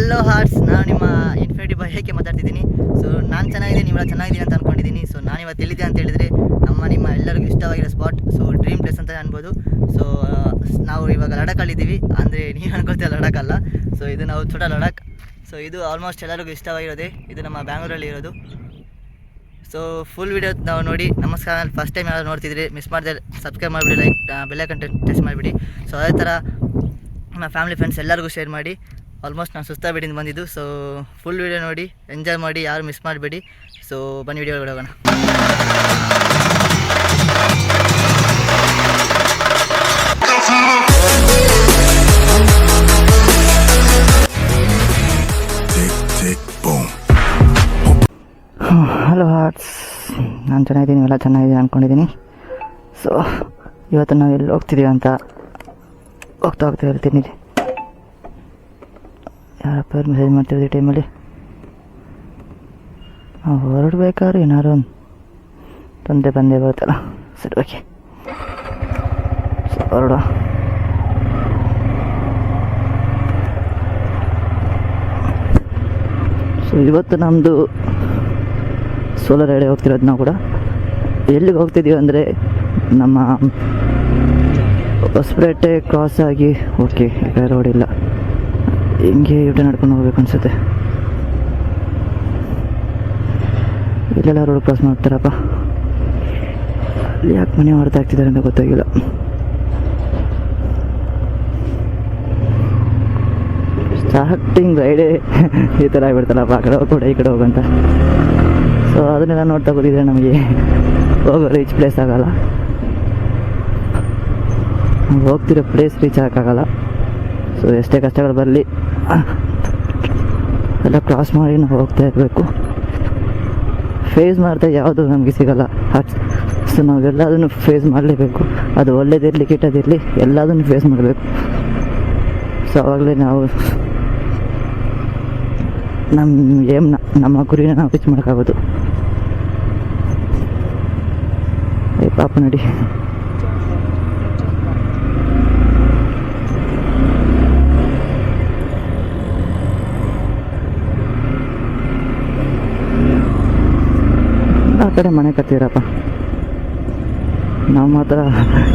Hello arts, ನಾನು ನಿಮ್ಮ infinity ಬಾಯ್ ಹೇಗೆ ಮಾತಾಡ್ತಿದ್ದೀನಿ. ಸೊ ನಾನು ಚೆನ್ನಾಗಿದ್ದೀನಿ, ನೀವೆಲ್ಲ ಚೆನ್ನಾಗಿದ್ದೀನಿ ಅಂತ ಅಂದ್ಕೊಂಡಿದ್ದೀನಿ. ಸೊ ನಾನು ಇವತ್ತು ಎಲ್ಲಿದ್ದೆ ಅಂತ ಹೇಳಿದರೆ ನಿಮ್ಮ ಎಲ್ಲರಿಗೂ ಇಷ್ಟವಾಗಿರೋ ಸ್ಪಾಟ್, ಸೊ ಡ್ರೀಮ್ ಪ್ಲೇಸ್ ಅಂತ ಅನ್ಬೋದು. ಸೊ ನಾವು ಇವಾಗ ಲಡಾಖಲ್ಲಿದ್ದೀವಿ. ಅಂದರೆ ನೀವು ಅನ್ಕೊಳ್ತೀರ ಲಡಾಖ್ ಅಲ್ಲ, ಸೊ ಇದು ನಾವು ಛೋಟಾ ಲಡಾಖ್. ಸೊ ಇದು ಆಲ್ಮೋಸ್ಟ್ ಎಲ್ಲರಿಗೂ ಇಷ್ಟವಾಗಿರೋದೇ. ಇದು ನಮ್ಮ ಬ್ಯಾಂಗ್ಳೂರಲ್ಲಿ ಇರೋದು. ಸೊ ಫುಲ್ ವಿಡಿಯೋ ನಾವು ನೋಡಿ. ನಮಸ್ಕಾರ, ಫಸ್ಟ್ ಟೈಮ್ ಯಾರು ನೋಡ್ತಿದ್ರಿ ಮಿಸ್ ಮಾಡಿದೆ ಸಬ್ಸ್ಕ್ರೈಬ್ ಮಾಡಿಬಿಡಿ, ಲೈಕ್ ಬೆಲ್ ಕಂಟೆಂಟ್ ಟೆಸ್ಟ್ ಮಾಡಿಬಿಡಿ. ಸೊ ಅದೇ ಥರ ನಮ್ಮ ಫ್ಯಾಮಿಲಿ ಫ್ರೆಂಡ್ಸ್ ಎಲ್ಲರಿಗೂ ಶೇರ್ ಮಾಡಿ. ಆಲ್ಮೋಸ್ಟ್ ನಾನು ಸುಸ್ತಾಬಿಟ್ಟಿಂದ ಬಂದಿದ್ದು. ಸೊ ಫುಲ್ ವೀಡಿಯೋ ನೋಡಿ, ಎಂಜಾಯ್ ಮಾಡಿ, ಯಾರು ಮಿಸ್ ಮಾಡಬೇಡಿ. ಸೊ ಬನ್ನಿ ವಿಡಿಯೋ ಒಳಗಡೆ ಹೋಗೋಣ. ಹಲೋ ಹಾರ್ಟ್ಸ್, ನಾನು ಚೆನ್ನಾಗಿದ್ದೀನಿ, ಎಲ್ಲ ಚೆನ್ನಾಗಿದೆ ಅಂದ್ಕೊಂಡಿದ್ದೀನಿ. ಸೊ ಇವತ್ತು ನಾವು ಎಲ್ಲಿ ಹೋಗ್ತಿದ್ದೀವಿ ಅಂತ ಹೋಗ್ತಾ ಹೇಳ್ತೀನಿ. ಯಾರಪ್ಪ ಮೆಸೇಜ್ ಮಾಡ್ತಿದ್ದೆ ಟೈಮಲ್ಲಿ ನಾವು ಹೊರಡ್ಬೇಕಾದ್ರೆ ಏನಾರು ಒಂದು ಬಂದೇ ಬರುತ್ತಲ್ಲ. ಸರಿ, ಓಕೆ, ಸೊ ಹೊರಡುವ. ಸೊ ಇವತ್ತು ನಮ್ಮದು ಸೋಲಾರ್ ರೈಡ್ ಹೋಗ್ತಿರೋದು. ನಾವು ಕೂಡ ಎಲ್ಲಿಗೆ ಹೋಗ್ತಿದ್ದೀವಿ ಅಂದರೆ ನಮ್ಮ ಹೊಸಪೇಟೆ ಕ್ರಾಸ್ ಆಗಿ, ಓಕೆ ಈಗ ರೋಡ್ ಇಲ್ಲ, ಹಿಂಗೆ ಯೂಟ ನಡ್ಕೊಂಡು ಹೋಗ್ಬೇಕು ಅನ್ಸುತ್ತೆ. ಇಲ್ಲೆಲ್ಲ ರೋಡ್ ಕ್ರಾಸ್ ಮಾಡ್ತಾರಪ್ಪ. ಅಲ್ಲಿ ಯಾಕೆ ಮನೆ ಹೊರತಾ ಆಗ್ತಿದ್ದಾರೆ ಅಂತ ಗೊತ್ತಾಗಿಲ್ಲ. ಸ್ಟಾರ್ಟಿಂಗ್ ರೈಡೇ ಈ ಥರ ಆಗಿಬಿಡ್ತಾರಪ್ಪ, ಆ ಕಡೆ ಹೋಗ್ಬಿಡ ಈ ಕಡೆ ಹೋಗಂತ. ಸೊ ಅದನ್ನೆಲ್ಲ ನೋಡ್ತಾ ಕೂತಿದ್ರೆ ನಮಗೆ ಹೋಗೋ ರೀಚ್ ಪ್ಲೇಸ್ ಆಗೋಲ್ಲ, ಹೋಗ್ತಿರೋ ಪ್ಲೇಸ್ ರೀಚ್ ಆಗೋಕ್ಕಾಗಲ್ಲ. ಸೊ ಎಷ್ಟೇ ಕಷ್ಟಗಳು ಬರಲಿ ಎಲ್ಲ ಕ್ರಾಸ್ ಮಾಡಿ ನಾವು ಹೋಗ್ತಾ ಇರಬೇಕು. ಫೇಸ್ ಮಾಡ್ತಾ ಯಾವುದು ನಮಗೆ ಸಿಗಲ್ಲ. ಸೊ ನಾವೆಲ್ಲದನ್ನು ಫೇಸ್ ಮಾಡಲೇಬೇಕು. ಅದು ಒಳ್ಳೇದಿರಲಿ ಕೆಟ್ಟದಿರಲಿ ಎಲ್ಲದನ್ನು ಫೇಸ್ ಮಾಡಬೇಕು. ಸೊ ಆವಾಗಲೇ ನಾವು ನಮ್ಮ ಏಮ್ನ, ನಮ್ಮ ಗುರಿನ ನಾವು ರೀಚ್ ಮಾಡೋಕ್ಕಾಗೋದು. ಪಾಪ ನಡಿ, ಆ ಕಡೆ ಮನೆ ಕಟ್ತೀರಪ್ಪ. ನಾವು ಮಾತ್ರ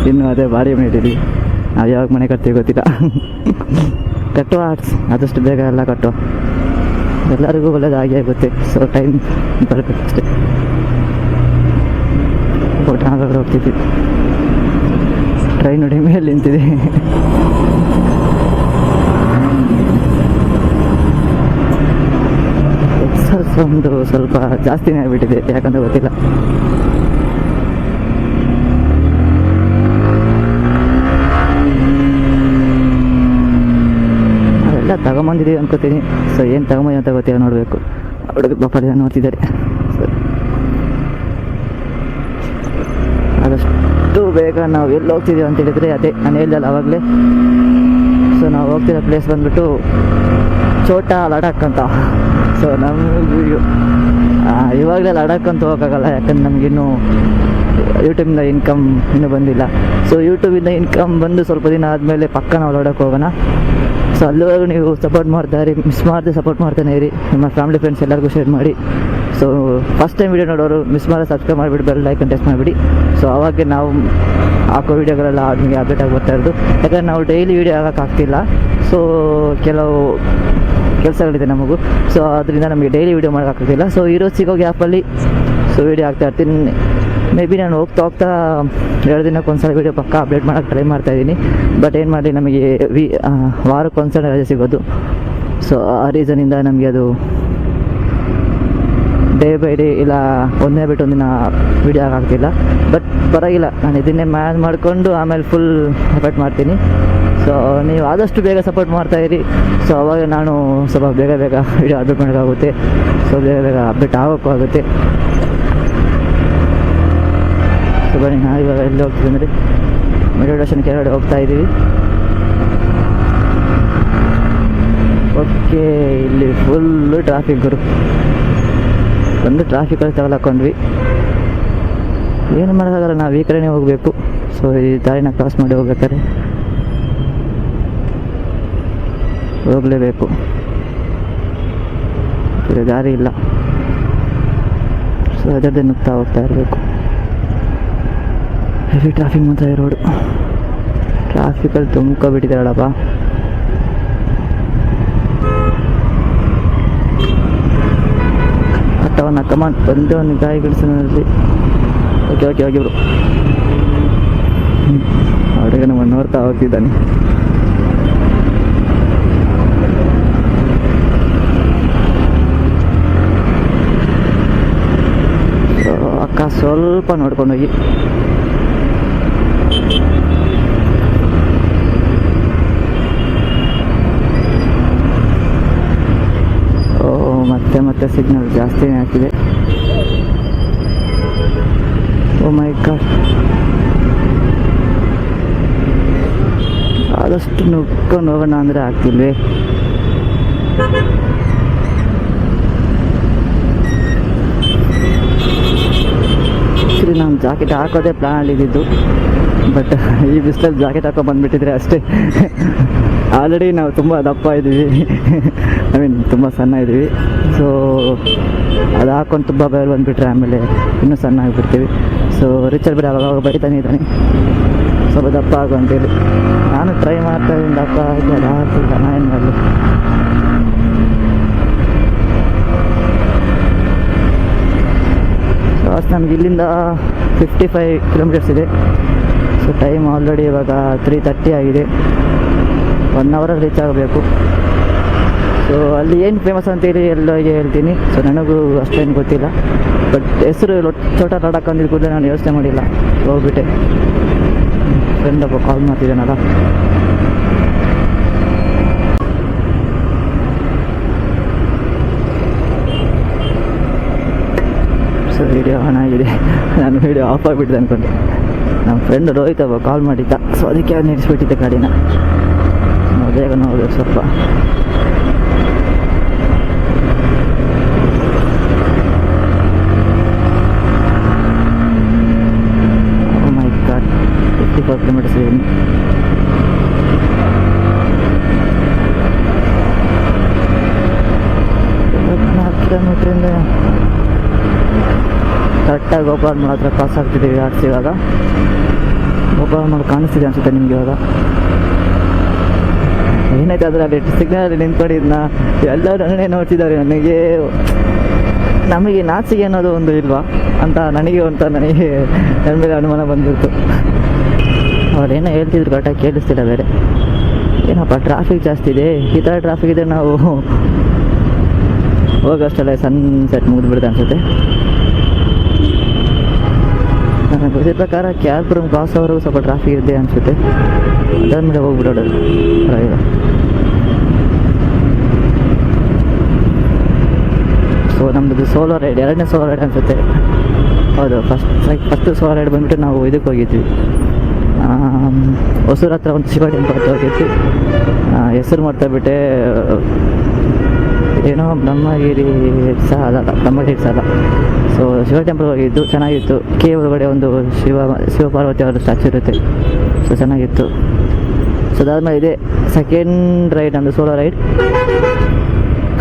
ಇನ್ನೂ ಅದೇ ಭಾರಿ ಮಾಡಿದ್ದೀವಿ. ನಾವು ಯಾವಾಗ ಮನೆ ಕಟ್ತೀವಿ ಗೊತ್ತಿಲ್ಲ. ಕಟ್ಟುವ ಆರ್ಟ್ಸ್, ಆದಷ್ಟು ಬೇಗ ಎಲ್ಲ ಕಟ್ಟುವ, ಎಲ್ಲರಿಗೂ ಒಳ್ಳೇದಾಗಿ ಆಗುತ್ತೆ. So time ಬರಬೇಕಷ್ಟೆ. ಒಟ್ಟಾಗಡೆ ಹೋಗ್ತಿದ್ವಿ, ಟ್ರೈನ್ ನೋಡಿ ಮೇಲೆ ನಿಂತಿದೆ. ಎಕ್ಸರ್ಸ್ ಒಂದು ಸ್ವಲ್ಪ ಜಾಸ್ತಿನೇ ಆಗಿಬಿಟ್ಟಿದೆ, ಯಾಕಂದ್ರೆ ಗೊತ್ತಿಲ್ಲ. ಅದೆಲ್ಲ ತಗೊಂಬಂದಿದ್ದೀವಿ ಅನ್ಕೋತೀನಿ. ಸೊ ಏನು ತಗೊಂಬಂದಿ ಅಂತ ಗೊತ್ತಿಲ್ಲ, ನೋಡಬೇಕು. ಹುಡುಗ ಪಾಪ ನೋಡ್ತಿದ್ದಾರೆ. ಸರಿ, ಆದಷ್ಟು ಬೇಗ ನಾವು ಎಲ್ಲಿ ಹೋಗ್ತಿದ್ದೀವಿ ಅಂತ ಹೇಳಿದರೆ ಅದೇ ನಾನು ಹೇಳ್ದಲ್ಲ ಆವಾಗಲೇ. ಸೊ ನಾವು ಹೋಗ್ತಿರೋ ಪ್ಲೇಸ್ ಬಂದ್ಬಿಟ್ಟು ಛೋಟಾ ಲಡಾಖ್ ಅಂತ. ಸೊ ನಮಗೂ ಇವಾಗಲೇ ಲಡಾಖ್ ಅಂತ ಹೋಗೋಕ್ಕಾಗಲ್ಲ, ಯಾಕಂದ್ರೆ ನಮಗಿನ್ನೂ ಯೂಟ್ಯೂಬಿಂದ ಇನ್ಕಮ್ ಇನ್ನೂ ಬಂದಿಲ್ಲ. ಸೊ ಯೂಟ್ಯೂಬಿಂದ ಇನ್ಕಮ್ ಬಂದು ಸ್ವಲ್ಪ ದಿನ ಆದಮೇಲೆ ಪಕ್ಕ ನಾವು ಲಡಾಖ್ ಹೋಗೋಣ. ಸೊ ಅಲ್ಲಿವರೆಗೂ ನೀವು ಸಪೋರ್ಟ್ ಮಾಡ್ತಾಯಿರಿ, ಮಿಸ್ ಮಾಡದೆ ಸಪೋರ್ಟ್ ಮಾಡ್ತಾನೆ ಇರಿ. ನಿಮ್ಮ ಫ್ಯಾಮಿಲಿ ಫ್ರೆಂಡ್ಸ್ ಎಲ್ಲರಿಗೂ ಶೇರ್ ಮಾಡಿ. ಸೊ ಫಸ್ಟ್ ಟೈಮ್ ವೀಡಿಯೋ ನೋಡೋರು ಮಿಸ್ ಮಾಡಿ ಸಬ್ಸ್ಕ್ರೈಬ್ ಮಾಡಿಬಿಟ್ಟು ಬೆಲ್ ಐಕಾನ್ ಟೆಸ್ಟ್ ಮಾಡಿಬಿಡಿ. ಸೊ ಅವಾಗೆ ನಾವು ಹಾಕೋ ವೀಡಿಯೋಗಳೆಲ್ಲ ನಿಮಗೆ ಅಪ್ಡೇಟ್ ಆಗಿ ಬರ್ತಾ ಇರೋದು. ಯಾಕಂದರೆ ನಾವು ಡೈಲಿ ವೀಡಿಯೋ ಆಗೋಕ್ಕಾಗ್ತಿಲ್ಲ. ಸೊ ಕೆಲವು ಕೆಲಸಗಳಿದೆ ನಮಗೂ. ಸೊ ಅದರಿಂದ ನಮಗೆ ಡೈಲಿ ವೀಡಿಯೋ ಮಾಡೋಕ್ಕಾಗ್ತಿಲ್ಲ. ಸೊ ಇರೋ ಸಿಗೋ ಗ್ಯಾಪಲ್ಲಿ ಸೊ ವೀಡಿಯೋ ಆಗ್ತಾ ಇರ್ತೀನಿ. ಮೇ ಬಿ ನಾನು ಹೋಗ್ತಾ 2 ದಿನಕ್ಕೊಂದ್ಸಲ ವೀಡಿಯೋ ಪಕ್ಕ ಅಪ್ಡೇಟ್ ಮಾಡೋಕ್ಕೆ ಟ್ರೈ ಮಾಡ್ತಾಯಿದ್ದೀನಿ. ಬಟ್ ಏನು ಮಾಡಿ, ನಮಗೆ ವಾರಕ್ಕೊಂದ್ಸಲ ರಜೆ ಸಿಗೋದು. ಸೊ ಆ ರೀಸನಿಂದ ನಮಗೆ ಅದು ಡೇ ಬೈ ಡೇ ಇಲ್ಲ ಒಂದೇ ಬಿಟ್ಟು ಒಂದಿನ ವೀಡಿಯೋ ಆಗೋಗ್ತಿಲ್ಲ. ಬಟ್ ಪರವಾಗಿಲ್ಲ, ನಾನು ಇದನ್ನೇ ಮ್ಯಾನೇಜ್ ಮಾಡಿಕೊಂಡು ಆಮೇಲೆ ಫುಲ್ ಎಫರ್ಟ್ ಮಾಡ್ತೀನಿ. ಸೊ ನೀವು ಆದಷ್ಟು ಬೇಗ ಸಪೋರ್ಟ್ ಮಾಡ್ತಾಯಿರಿ. ಸೊ ಅವಾಗ ನಾನು ಸ್ವಲ್ಪ ಬೇಗ ವೀಡಿಯೋ ಅಪ್ಡೇಟ್ ಮಾಡೋಕ್ಕಾಗುತ್ತೆ. ಸೊ ಬೇಗ ಅಪ್ಡೇಟ್ ಆಗೋಕ್ಕೂ ಆಗುತ್ತೆ. ಸೊ ಬನ್ನಿ, ನಾವು ಇವಾಗ ಎಲ್ಲಿ ಹೋಗ್ತೀವಿ ಅಂದರೆ ಮೆಡಿಟೇಷನ್ ಕೆಳಗಡೆ ಹೋಗ್ತಾ ಇದ್ದೀವಿ. ಓಕೆ, ಇಲ್ಲಿ ಫುಲ್ಲು ಟ್ರಾಫಿಕ್ ಗುರು. ಒಂದು ಟ್ರಾಫಿಕಲ್ಲಿ ತಗೊಳಕೊಂಡ್ವಿ, ಏನು ಮಾಡೋಕ್ಕಾಗಲ್ಲ, ನಾವು ಈ ಕಡೆನೇ ಹೋಗಬೇಕು. ಸೊ ಈ ದಾರಿನ ಕ್ರಾಸ್ ಮಾಡಿ ಹೋಗ್ಬೇಕಾದ್ರೆ ಹೋಗಲೇಬೇಕು. ಬೇರೆ ದಾರಿ ಇಲ್ಲ. ಸೊ ಅದರದ್ದೇ ನುಗ್ತಾ ಹೋಗ್ತಾ ಇರಬೇಕು. ಹೆವಿ ಟ್ರಾಫಿಕ್ ಮಾತ್ರ ಈ ರೋಡು. ಟ್ರಾಫಿಕಲ್ಲಿ ತುಂಬ್ಕೊಬಿಟ್ಟಿದ್ದಾಳಪ್ಪ. ಆಟೋವನ್ನು ಕಮಾನ್ ಬಂದು ಒಂದು ಗಾಯಗೊಳಿಸೋದ್ರಲ್ಲಿ. Okay okay okay bro. ಅವಳಿಗೆ ನಮ್ಮ ನೋಡ್ತಾ ಹೋಗ್ತಿದ್ದಾನೆ. ಅಕ್ಕ ಸ್ವಲ್ಪ ನೋಡ್ಕೊಂಡೋಗಿ. ಮತ್ತೆ ಸಿಗ್ನಲ್ ಜಾಸ್ತಿನೇ ಆಗ್ತಿದೆ. ಓ ಮೈ ಗಾಡ್. ಆದಷ್ಟು ನುಗ್ಕೊಂಡು ಹೋಗೋಣ ಅಂದರೆ ಆಗ್ತಿಲ್ವೇ. ಆ್ಯಕ್ಚುಲಿ ನಾನು ಜಾಕೆಟ್ ಹಾಕೋದೇ ಪ್ಲ್ಯಾನ್ ಇದ್ದಿದ್ದು, ಬಟ್ ಈ ಬಿಸಿಲಲ್ಲಿ ಜಾಕೆಟ್ ಹಾಕೋ ಬಂದುಬಿಟ್ಟಿದ್ರೆ ಅಷ್ಟೇ. ಆಲ್ರೆಡಿ ನಾವು ತುಂಬ ದಪ್ಪ ಇದ್ದೀವಿ, ಐ ಮೀನ್ ತುಂಬ ಸಣ್ಣ ಇದ್ದೀವಿ. ಸೊ ಅದು ಹಾಕೊಂಡು ತುಂಬ ಬೇರೆ ಬಂದುಬಿಟ್ರೆ ಆಮೇಲೆ ಇನ್ನೂ ಸಣ್ಣ ಆಗಿಬಿಡ್ತೀವಿ. ಸೊ ರಿಚರ್ ಬೇರೆ ಅವಾಗ ಬೈತಾನೆ ಇದ್ದಾನೆ ಸ್ವಲ್ಪ ದಪ್ಪ ಆಗು ಅಂತೇಳಿ. ನಾನು ಟ್ರೈ ಮಾಡ್ತಾ ಇದ್ದೀನಿ, ದಪ್ಪ ಆಗಿ ಅದು ಆಗ್ತಿಲ್ಲ. ನಾನು ಏನು ಮಾಡಲಿ. ಸೊ ಅಷ್ಟು ನಮ್ಗೆ ಇಲ್ಲಿಂದ 55 ಕಿಲೋಮೀಟರ್ಸ್ ಇದೆ. ಸೊ ಟೈಮ್ ಆಲ್ರೆಡಿ ಇವಾಗ 3:30 ಆಗಿದೆ. 1 ಅವರಲ್ಲಿ ರೀಚ್ ಆಗಬೇಕು. ಸೊ ಅಲ್ಲಿ ಏನು ಫೇಮಸ್ ಅಂತೇಳಿ ಎಲ್ಲರಿಗೆ ಹೇಳ್ತೀನಿ. ಸೊ ನನಗೂ ಅಷ್ಟೇನು ಗೊತ್ತಿಲ್ಲ, ಬಟ್ ಹೆಸರು ಛೋಟಾ ಲಡಾಖ್ ಅಂದಿದ್ದು ಕೂಡಲೇ ನಾನು ಯೋಚನೆ ಮಾಡಿಲ್ಲ, ಹೋಗ್ಬಿಟ್ಟೆ. ಫ್ರೆಂಡ್ ಒಬ್ಬ ಕಾಲ್ ಮಾಡ್ತಿದ್ದಾನಲ್ಲ. ಸೊ ವಿಡಿಯೋ ಆನ್ ಆಗಿದೆ. ನಾನು ವಿಡಿಯೋ ಆಫ್ ಆಗಿಬಿಟ್ಟಿದೆ ಅಂದ್ಕೊಂಡೆ. ನಮ್ಮ ಫ್ರೆಂಡ್ ರೋಹಿತ್ ಒಬ್ಬ ಕಾಲ್ ಮಾಡಿದ್ದ, ಸೊ ಅದಕ್ಕೆ ಅವ್ನು ನಿಲ್ಲಿಸ್ಬಿಟ್ಟಿದ್ದೆ ಗಾಡಿನ. ಬೇಗ ನೋಡ್ಬೇಕು ಸ್ವಲ್ಪ. ಓ ಮೈ ಗಾಡ್, 54 ಕಿಲೋಮೀಟರ್ಸ್ ಇದೀನಿ. ಕಿಲೋಮೀಟ್ರಿಂದ ಕರೆಕ್ಟಾಗಿ ಗೋಪಾಲ್ ಮಾಲ್ ಹತ್ರ ಕ್ರಾಸ್ ಆಗ್ತಿದ್ದೀವಿ. ಆಡ್ಸಿ ಇವಾಗ ಗೋಪಾಲ್ ಮಾಲ್ ಕಾಣಿಸ್ತಿದೆ ಅನ್ಸುತ್ತೆ ನಿಮ್ಗೆ. ಇವಾಗ ಏನಾಯ್ತು ಅಂದರೆ ಅಲ್ಲಿ ಸಿಗ್ನಲ್ ನಿಂತ್ಕೊಂಡಿದ್ನ ಎಲ್ಲರೂ ನನ್ನೇ ನೋಡ್ತಿದ್ದಾರೆ. ನಮಗೆ ನಾಚಿಗೆ ಅನ್ನೋದು ಒಂದು ಇಲ್ವಾ ಅಂತ ನನಗೆ ನನ್ನ ಮೇಲೆ ಅನುಮಾನ ಬಂದ್ಬಿಡ್ತು. ಅವ್ರು ಏನೋ ಹೇಳ್ತಿದ್ರು, ಕರೆಕ್ಟಾಗಿ ಕೇಳಿಸ್ತಿಲ್ಲ. ಬೇರೆ ಏನಪ್ಪ ಟ್ರಾಫಿಕ್ ಜಾಸ್ತಿ ಇದೆ, ಈ ಥರ ಟ್ರಾಫಿಕ್ ಇದೆ, ನಾವು ಹೋಗೋಷ್ಟಲ್ಲ ಸನ್ಸೆಟ್ ಮುಗಿದ್ಬಿಡುತ್ತೆ ಅನ್ಸುತ್ತೆ. ನನಗೆ ಗೊತ್ತಿದ್ದ ಪ್ರಕಾರ ಕ್ಯಾಲ್ಪುರಂ ಕ್ರಾಸ್ ಅವರೆಗೂ ಸ್ವಲ್ಪ ಟ್ರಾಫಿಕ್ ಇದೆ ಅನಿಸುತ್ತೆ. ಅದಾದ್ಮೇಲೆ ಹೋಗ್ಬಿಡೋದು. ಸೊ ನಮ್ಮದು ಸೋಲೋ ರೈಡ್, 2ನೇ ಸೋಲೋ ರೈಡ್ ಅನಿಸುತ್ತೆ. ಹೌದು, ಫಸ್ಟ್ ಸೋಲೋ ರೈಡ್ ಬಂದುಬಿಟ್ಟು ನಾವು ಇದಕ್ಕೆ ಹೋಗಿದ್ವಿ, ಹೊಸೂರು ಹತ್ರ ಒಂದು ಶಿವ ಟೆಂಪಲ್ ಹತ್ರ ಹೋಗಿದ್ವಿ. ಹೆಸರು ಮಾಡ್ತಾಬಿಟ್ಟೆ, ಏನೋ ಬ್ರಹ್ಮಗಿರಿ ಅಲ್ಲ, ಬ್ರಹ್ಮಗಿರಿ ಅಲ್ಲ. ಸೊ ಶಿವ ಟೆಂಪಲ್ ಹೋಗಿದ್ದು, ಚೆನ್ನಾಗಿತ್ತು. ಒಳಗಡೆ ಒಂದು ಶಿವ ಪಾರ್ವತಿ ಅವರ ಸ್ಟ್ಯಾಚು ಇರುತ್ತೆ. ಸೊ ಚೆನ್ನಾಗಿತ್ತು. ಸೊ ಅದಾದ್ಮೇಲೆ ಇದೆ ಸೆಕೆಂಡ್ ರೈಡ್, ನಮ್ಮದು ಸೋಲೋ ರೈಡ್.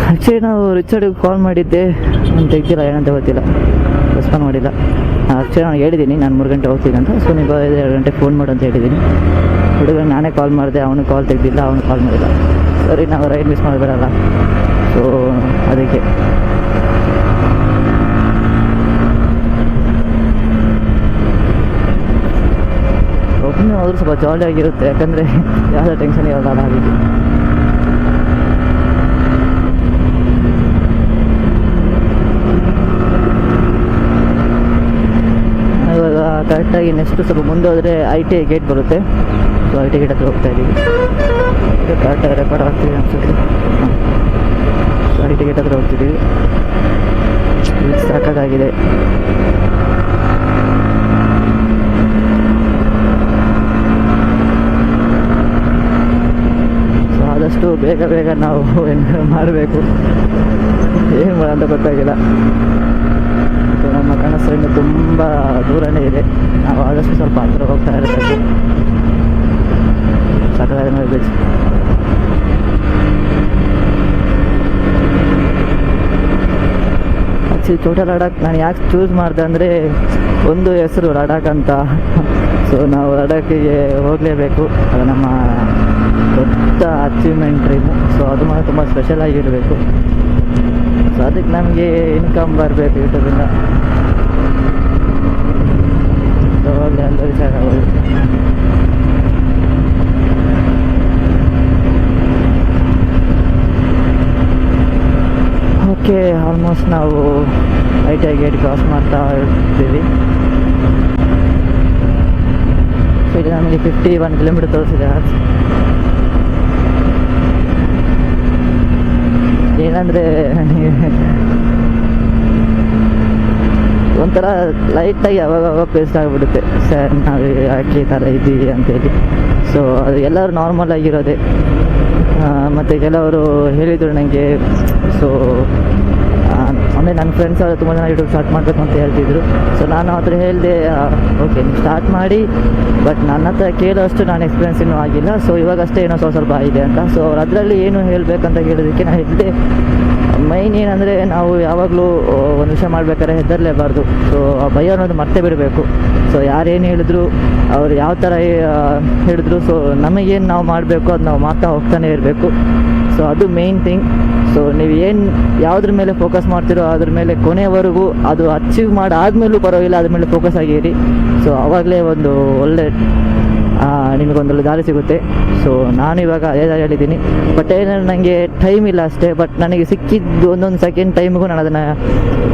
ಆ್ಯಕ್ಚುಲಿ ನಾವು ರಿಚರ್ಡ್ಗೆ ಕಾಲ್ ಮಾಡಿದ್ದೆ, ನಾನು ತೆಗ್ದಿಲ್ಲ, ಏನಂತ ಗೊತ್ತಿಲ್ಲ, ರೆಸ್ಪಾಂಡ್ ಮಾಡಿಲ್ಲ. ಆ್ಯಕ್ಚುಲಿ ನಾನು ಹೇಳಿದ್ದೀನಿ ನಾನು 3 ಗಂಟೆ ಹೋಗ್ತೀನಿ ಅಂತ. ಸೊ ನೀವು 2 ಗಂಟೆ ಫೋನ್ ಮಾಡು ಅಂತ ಹೇಳಿದ್ದೀನಿ. ಹುಡುಗ ನಾನೇ ಕಾಲ್ ಮಾಡಿದೆ, ಅವನು ಕಾಲ್ ತೆಗ್ದಿಲ್ಲ, ಅವನು ಕಾಲ್ ಮಾಡಿಲ್ಲ. ಸರಿ, ನಾವು ರೈಡ್ ಮಿಸ್ ಮಾಡಬೇಡಲ್ಲ. ಸೊ ಅದಕ್ಕೆ ಒಬ್ಬನೇ ಹೋದ್ರೂ ಸ್ವಲ್ಪ ಜಾಲಿಯಾಗಿರುತ್ತೆ, ಯಾಕಂದರೆ ಯಾವುದೇ ಟೆನ್ಷನ್ ಇರೋಲ್ಲ. ಅದಕ್ಕೆ ಇವಾಗ ಕರೆಕ್ಟಾಗಿ ನೆಕ್ಸ್ಟ್ ಸ್ವಲ್ಪ ಮುಂದೆ ಹೋದರೆ ITI ಗೇಟ್ ಬರುತ್ತೆ. ಸೊ ITI ಗೇಟ್ ಹತ್ರ ಹೋಗ್ತಾ ಇದ್ದೀವಿ. ಕರೆಕ್ಟಾಗಿ ರೆಕಾರ್ಡ್ ಆಗ್ತಿದೆ ಅನ್ಸುತ್ತೆ. ಸೊ ITI ಗೇಟ್ ಹತ್ರ ಹೋಗ್ತಿದ್ದೀವಿ. ಸಾಕಾಗಿದೆ. ಸೊ ಆದಷ್ಟು ಬೇಗ ನಾವು ಮಾಡಬೇಕು, ಏನು ಮಾಡೋಂತ ಗೊತ್ತಾಗಿಲ್ಲ. ಸೊ ನಮ್ಮ ಕನಸು ತುಂಬ ದೂರನೇ ಇದೆ. ನಾವು ಆದಷ್ಟು ಸ್ವಲ್ಪ ಹತ್ರ ಹೋಗ್ತಾ ಇರಬೇಕು. ಸಾಕಾಗಿದೆ ನೋಡಿ ಬೀಚ್. ಆ್ಯಕ್ಚುಲಿ ಛೋಟಾ ಲಡಾಖ್ ನಾನು ಯಾಕೆ ಚೂಸ್ ಮಾಡಿದೆ ಅಂದರೆ ಒಂದು ಹೆಸರು ಲಡಾಖ್ ಅಂತ. ಸೊ ನಾವು ಲಡಾಖಿಗೆ ಹೋಗಲೇಬೇಕು, ಅದು ನಮ್ಮ ದೊಡ್ಡ ಅಚೀವ್ಮೆಂಟ್ ಡ್ರೀಮು. ಸೊ ಅದು ಮಾತ್ರ ತುಂಬ ಸ್ಪೆಷಲ್ ಆಗಿರಬೇಕು. ಸೊ ಅದಕ್ಕೆ ನಮಗೆ ಇನ್ಕಮ್ ಬರಬೇಕು ಯೂಟ್ಯೂಬಿಂದ. ಸೊ ಹೋಗಲಿ ಅಂತ ವಿಚಾರ ಆಗೋದು. ಓಕೆ, ಆಲ್ಮೋಸ್ಟ್ ನಾವು ITI ಗೇಟ್ ಕ್ರಾಸ್ ಮಾಡ್ತಾ ಇರ್ತೀವಿ. ಸೊ ಈಗ ನಮಗೆ 51 ಕಿಲೋಮೀಟರ್ ತೋರಿಸಿದೆ. ಏನಂದರೆ ಒಂಥರ ಲೈಟಾಗಿ ಅವಾಗ ಪೇಸ್ಟ್ ಆಗಿಬಿಡುತ್ತೆ, ಸರ್ ನಾವು ಯಾಕೆ ಈ ಥರ ಇದ್ದೀವಿ ಅಂತೇಳಿ. ಸೊ ಅದು ಎಲ್ಲರೂ ನಾರ್ಮಲ್ ಆಗಿರೋದೆ. ಮತ್ತು ಕೆಲವರು ಹೇಳಿದರು ನನಗೆ. ಸೊ ಅಂದರೆ ನನ್ನ ಫ್ರೆಂಡ್ಸ್ ಅವರು ತುಂಬ ಜನ ಯೂಟ್ಯೂಬ್ ಸ್ಟಾರ್ಟ್ ಮಾಡಬೇಕು ಅಂತ ಹೇಳ್ತಿದ್ರು. ಸೊ ನಾನು ಆ ಥರ ಹೇಳಿದೆ, ಓಕೆ ನೀವು ಸ್ಟಾರ್ಟ್ ಮಾಡಿ, ಬಟ್ ನನ್ನ ಹತ್ರ ಕೇಳೋಷ್ಟು ನಾನು ಎಕ್ಸ್ಪೀರಿಯನ್ಸ್ ಇನ್ನೂ ಆಗಿಲ್ಲ. ಸೊ ಇವಾಗಷ್ಟೇ ಏನೋ ಸ್ವಲ್ಪ ಇದೆ ಅಂತ. ಸೊ ಅವ್ರು ಅದರಲ್ಲಿ ಏನು ಹೇಳಬೇಕಂತ ಕೇಳೋದಕ್ಕೆ ನಾನು ಹೇಳಿದೆ, ಮೈನ್ ಏನಂದರೆ ನಾವು ಯಾವಾಗಲೂ ಒಂದು ವಿಷಯ ಮಾಡಬೇಕಾದ್ರೆ ಹೆದರಲೇಬಾರ್ದು. ಸೊ ಆ ಭಯ ಅನ್ನೋದು ಮರ್ತೇ ಬಿಡಬೇಕು. ಸೊ ಯಾರೇನು ಹೇಳಿದ್ರು, ಅವ್ರು ಯಾವ ಥರ ಹೇಳಿದ್ರು, ಸೊ ನಮಗೇನು ನಾವು ಮಾಡಬೇಕು ಅದು ನಾವು ಮಾಡ್ತಾ ಹೋಗ್ತಾನೆ ಇರಬೇಕು. ಸೊ ಅದು ಮೇಯ್ನ್ ಥಿಂಗ್. ಸೊ ನೀವು ಏನು ಯಾವುದ್ರ ಮೇಲೆ ಫೋಕಸ್ ಮಾಡ್ತೀರೋ ಅದ್ರ ಮೇಲೆ ಕೊನೆವರೆಗೂ ಅದು ಅಚೀವ್ ಮಾಡಾದ್ಮೇಲೂ ಪರವಾಗಿಲ್ಲ, ಅದ್ರ ಮೇಲೆ ಫೋಕಸ್ ಆಗಿರಿ. ಸೊ ಆವಾಗಲೇ ಒಂದು ಒಳ್ಳೆ ನಿಮಗೊಂದೊಳ್ಳೆ ದಾರಿ ಸಿಗುತ್ತೆ. ಸೊ ನಾನು ಇವಾಗ ಅದೇ ದಾರಿ ಹೇಳಿದ್ದೀನಿ. ಬಟ್ ಏನಂದ್ರೆ ನನಗೆ ಟೈಮ್ ಇಲ್ಲ ಅಷ್ಟೇ. ಬಟ್ ನನಗೆ ಸಿಕ್ಕಿದ್ದು ಒಂದೊಂದು ಸೆಕೆಂಡ್ ಟೈಮಿಗೂ ನಾನು ಅದನ್ನು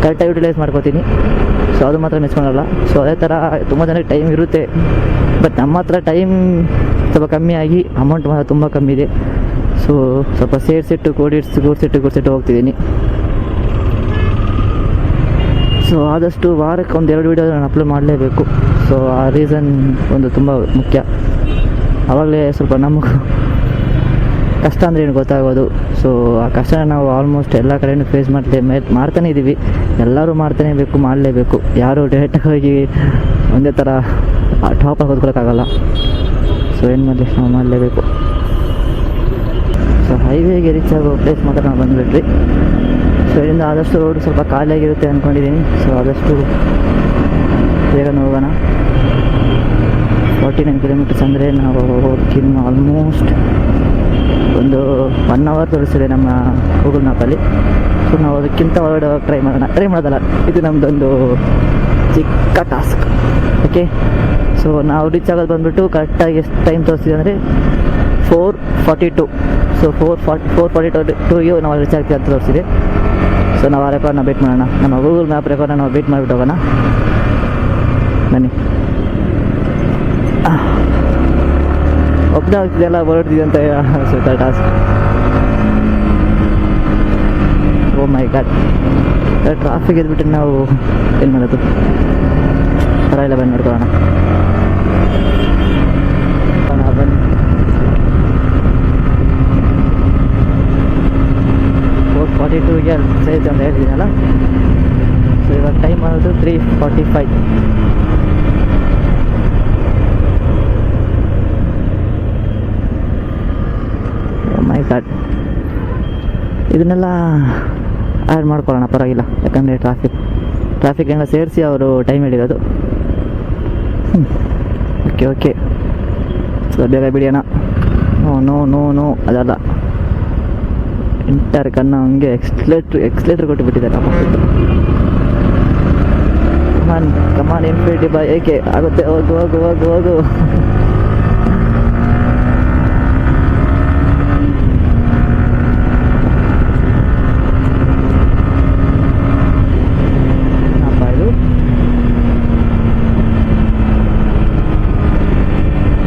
ಕರೆಕ್ಟಾಗಿ ಯುಟಿಲೈಸ್ ಮಾಡ್ಕೋತೀನಿ. ಸೊ ಅದು ಮಾತ್ರ ಮಿಸ್ ಮಾಡಲ್ಲ. ಸೊ ಅದೇ ಥರ ತುಂಬ ಜನಕ್ಕೆ ಟೈಮ್ ಇರುತ್ತೆ, ಬಟ್ ನಮ್ಮ ಹತ್ರ ಟೈಮ್ ಸ್ವಲ್ಪ ಕಮ್ಮಿ ಆಗಿ ಅಮೌಂಟ್ ಮಾತ್ರ ತುಂಬ ಕಮ್ಮಿ ಇದೆ. ಸೊ ಸ್ವಲ್ಪ ಸೇರಿಸಿಟ್ಟು ಕೂಡಿಸಿಟ್ಟು ಹೋಗ್ತಿದ್ದೀನಿ. ಸೊ ಆದಷ್ಟು ವಾರಕ್ಕೆ 1-2 ವೀಡಿಯೋ ನಾನು ಅಪ್ಲೋಡ್ ಮಾಡಲೇಬೇಕು. ಸೊ ಆ ರೀಸನ್ ಒಂದು ತುಂಬ ಮುಖ್ಯ. ಆವಾಗಲೇ ಸ್ವಲ್ಪ ನಮಗೂ ಕಷ್ಟ ಅಂದರೆ ಏನು ಗೊತ್ತಾಗೋದು. ಸೊ ಆ ಕಷ್ಟನ ನಾವು ಆಲ್ಮೋಸ್ಟ್ ಎಲ್ಲ ಕಡೆಯೂ ಫೇಸ್ ಮಾಡ್ತಾನೇ ಇದ್ದೀವಿ. ಎಲ್ಲರೂ ಮಾಡ್ತಾನೇ ಬೇಕು, ಮಾಡಲೇಬೇಕು. ಯಾರು ಡೈರೆಕ್ಟಾಗಿ ಹೋಗಿ ಒಂದೇ ಥರ ಟಾಪಾಗಿ ಓದ್ಕೊಳಕ್ಕಾಗಲ್ಲ. ಸೊ ಏನು ಮಾಡಲಿ, ನಾವು ಮಾಡಲೇಬೇಕು. ಸೊ ಹೈವೇಗೆ ರೀಚ್ ಆಗೋ ಪ್ಲೇಸ್ ಮಾತ್ರ ನಾವು ಬಂದುಬಿಟ್ರಿ. ಸೊ ಇದರಿಂದ ಆದಷ್ಟು ರೋಡ್ ಸ್ವಲ್ಪ ಖಾಲಿಯಾಗಿರುತ್ತೆ ಅಂದ್ಕೊಂಡಿದ್ದೀನಿ. ಸೊ ಆದಷ್ಟು ಬೇಗನೆ ಹೋಗೋಣ. 49 ಕಿಲೋಮೀಟರ್ಸ್ ಅಂದರೆ ನಾವು ಹೋಗೋದಕ್ಕಿಂತ ಆಲ್ಮೋಸ್ಟ್ ಒಂದು 1 ಅವರ್ ತೋರಿಸಿದೆ ನಮ್ಮ ಗೂಗಲ್ ಮ್ಯಾಪಲ್ಲಿ. ಸೊ ನಾವು ಅದಕ್ಕಿಂತ ಹೊರಗಡೆ ಟ್ರೈ ಮಾಡೋದಲ್ಲ, ಇದು ನಮ್ಮದೊಂದು ಚಿಕ್ಕ ಟಾಸ್ಕ್. ಓಕೆ, ಸೊ ನಾವು ರೀಚ್ ಆಗೋದು ಬಂದುಬಿಟ್ಟು ಕರೆಕ್ಟಾಗಿ ಎಷ್ಟು ಟೈಮ್ ತೋರಿಸಿದೆ ಅಂದರೆ 4:42. ಸೊ 4:42ಗೆ ನಾವು ರೀಚ್ ಆಗ್ತೀವಿ ಅಂತ ತೋರಿಸಿದೆ. ಸೊ ನಾವು ಆ ರೆಕಾರ್ಡ್ನ ಬೇಟ್ ಮಾಡೋಣ. ನಮ್ಮ ಗೂಗಲ್ ಮ್ಯಾಪ್ ರೆಕಾರ್ಡ್ನ ನಾವು ಬೇಟ್ ಮಾಡಿಬಿಟ್ಟು ಹೋಗೋಣ. ಬನ್ನಿ. ಒಬ್ಬನೇ ಆಗ್ತಿದೆಯಲ್ಲ, ಹೊರಡ್ತಿದೆ ಅಂತ ಸುತ್ತ ಟಾಸ್ಕ್. ಓ ಮೈ ಗಾಡ್, ಟ್ರಾಫಿಕ್ ಇದ್ಬಿಟ್ಟು ನಾವು ಏನು ಮಾಡೋದು? ಪರವಾಗಿಲ್ಲ, ಬಂದು ನೋಡ್ಕೊಳ್ಳೋಣ. ಬನ್ನಿ. 4:42ಗೆ ಸೈಜ್ ಅಂತ ಹೇಳ್ತಿದ್ದೀನಲ್ಲ. ಸೊ ಇವಾಗ ಟೈಮ್ ಅನ್ನೋದು 3:45. ಮೈ ಗಾಡ್, ಇದನ್ನೆಲ್ಲ ಆ್ಯಡ್ ಮಾಡ್ಕೊಳ್ಳೋಣ, ಪರವಾಗಿಲ್ಲ. ಯಾಕಂದರೆ ಟ್ರಾಫಿಕ್ ಎಲ್ಲ ಸೇರಿಸಿ ಅವರು ಟೈಮ್ ಹೇಳಿರೋದು. ಓಕೆ, ಸೊ ಬೇಗ ಬಿಡಿಯೋಣ. ನೋ ಅದಲ್ಲ, ಎಂಟರ್ ಕನ್ನ ಹಂಗೆ ಎಕ್ಸ್ಲೇಟ್ರ್ ಕೊಟ್ಟುಬಿಟ್ಟಿದ್ದಾರೆ. ಕಮಾನ್ ಇನ್ಫಿನಿಟಿ ಬೈ ಏಕೆ ಆಗುತ್ತೆ. ಹೋಗು.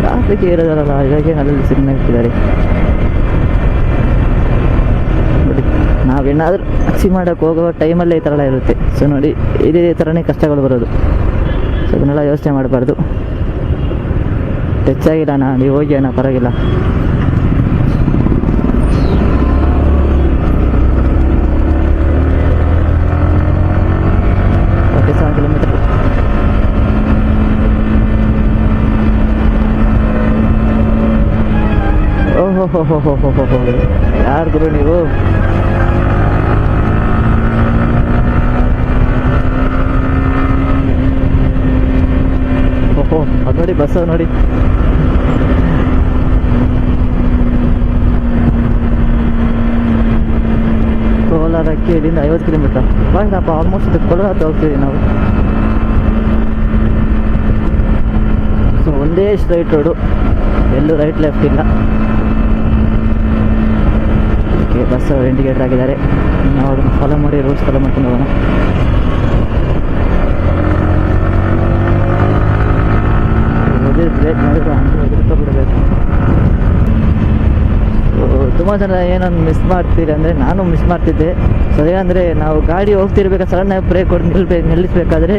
ಟ್ರಾಫಿಕ್ ಇರೋದಲ್ಲ, ಇವಾಗೇ ಅಲ್ಲಲ್ಲಿ ಸಿಗ್ನಲ್ ಇಟ್ಟಿದ್ದಾರೆ. ನೋಡಿ, ನಾವೇನಾದರೂ ಅಚೀವ್ ಮಾಡೋಕ್ಕೆ ಹೋಗುವ ಟೈಮಲ್ಲೇ ಈ ಥರ ಎಲ್ಲ ಇರುತ್ತೆ. ಸೊ ನೋಡಿ, ಇದೇ ಥರನೇ ಕಷ್ಟಗಳು ಬರೋದು. ಸೊ ಅದನ್ನೆಲ್ಲ ಯೋಚನೆ ಮಾಡಬಾರ್ದು. ಟಚ್ ಆಗಿಲ್ಲ ಅಣ್ಣ, ನೀವು ಹೋಗಿ ಅಣ್ಣ, ಪರವಾಗಿಲ್ಲ. Okay, 7 kilometre. ಓಹೋ, ಯಾರು ಗುರು ನೀವು? ಅದು ನೋಡಿ ಬಸ್ ನೋಡಿ. ಕೋಲಾರಕ್ಕೆ ಇಲ್ಲಿಂದ 50 ಕಿಲೋಮೀಟರ್. ಬಾಯ್ದಪ್ಪ ಆಲ್ಮೋಸ್ಟ್ ಕೋಲಾರ ಹೋಗ್ತೀವಿ ನಾವು. ಸೊ ಒಂದೇ ಸ್ಟ್ರೈಟ್ ರೋಡು, ಎಲ್ಲೂ ರೈಟ್ ಲೆಫ್ಟ್ ಇಲ್ಲ. ಓಕೆ, ಬಸ್ ಅವರು ಇಂಡಿಕೇಟರ್ ಆಗಿದ್ದಾರೆ. ನಾವು ಅದನ್ನು ಫಾಲೋ ಮಾಡಿ ರೂಲ್ಸ್ ಫಾಲೋ ಮಾಡ್ಕೊಂಡು ಹೋಗೋಣ. ಬ್ರೇಕ್ ಮಾಡಿದ್ರೆ ಬಿಡಬೇಕು. ತುಂಬ ಜನ ಏನನ್ನು ಮಿಸ್ ಮಾಡ್ತೀರಿ ಅಂದರೆ ನಾನು ಮಿಸ್ ಮಾಡ್ತಿದ್ದೆ. ಸೊ ಏನಂದರೆ ನಾವು ಗಾಡಿ ಹೋಗ್ತಿರ್ಬೇಕಾದ್ರೆ ಸಡನ್ನಾಗಿ ಬ್ರೇಕ್ ಹೊಡೆದು ನಿಲ್ಲಿಸಬೇಕಾದ್ರೆ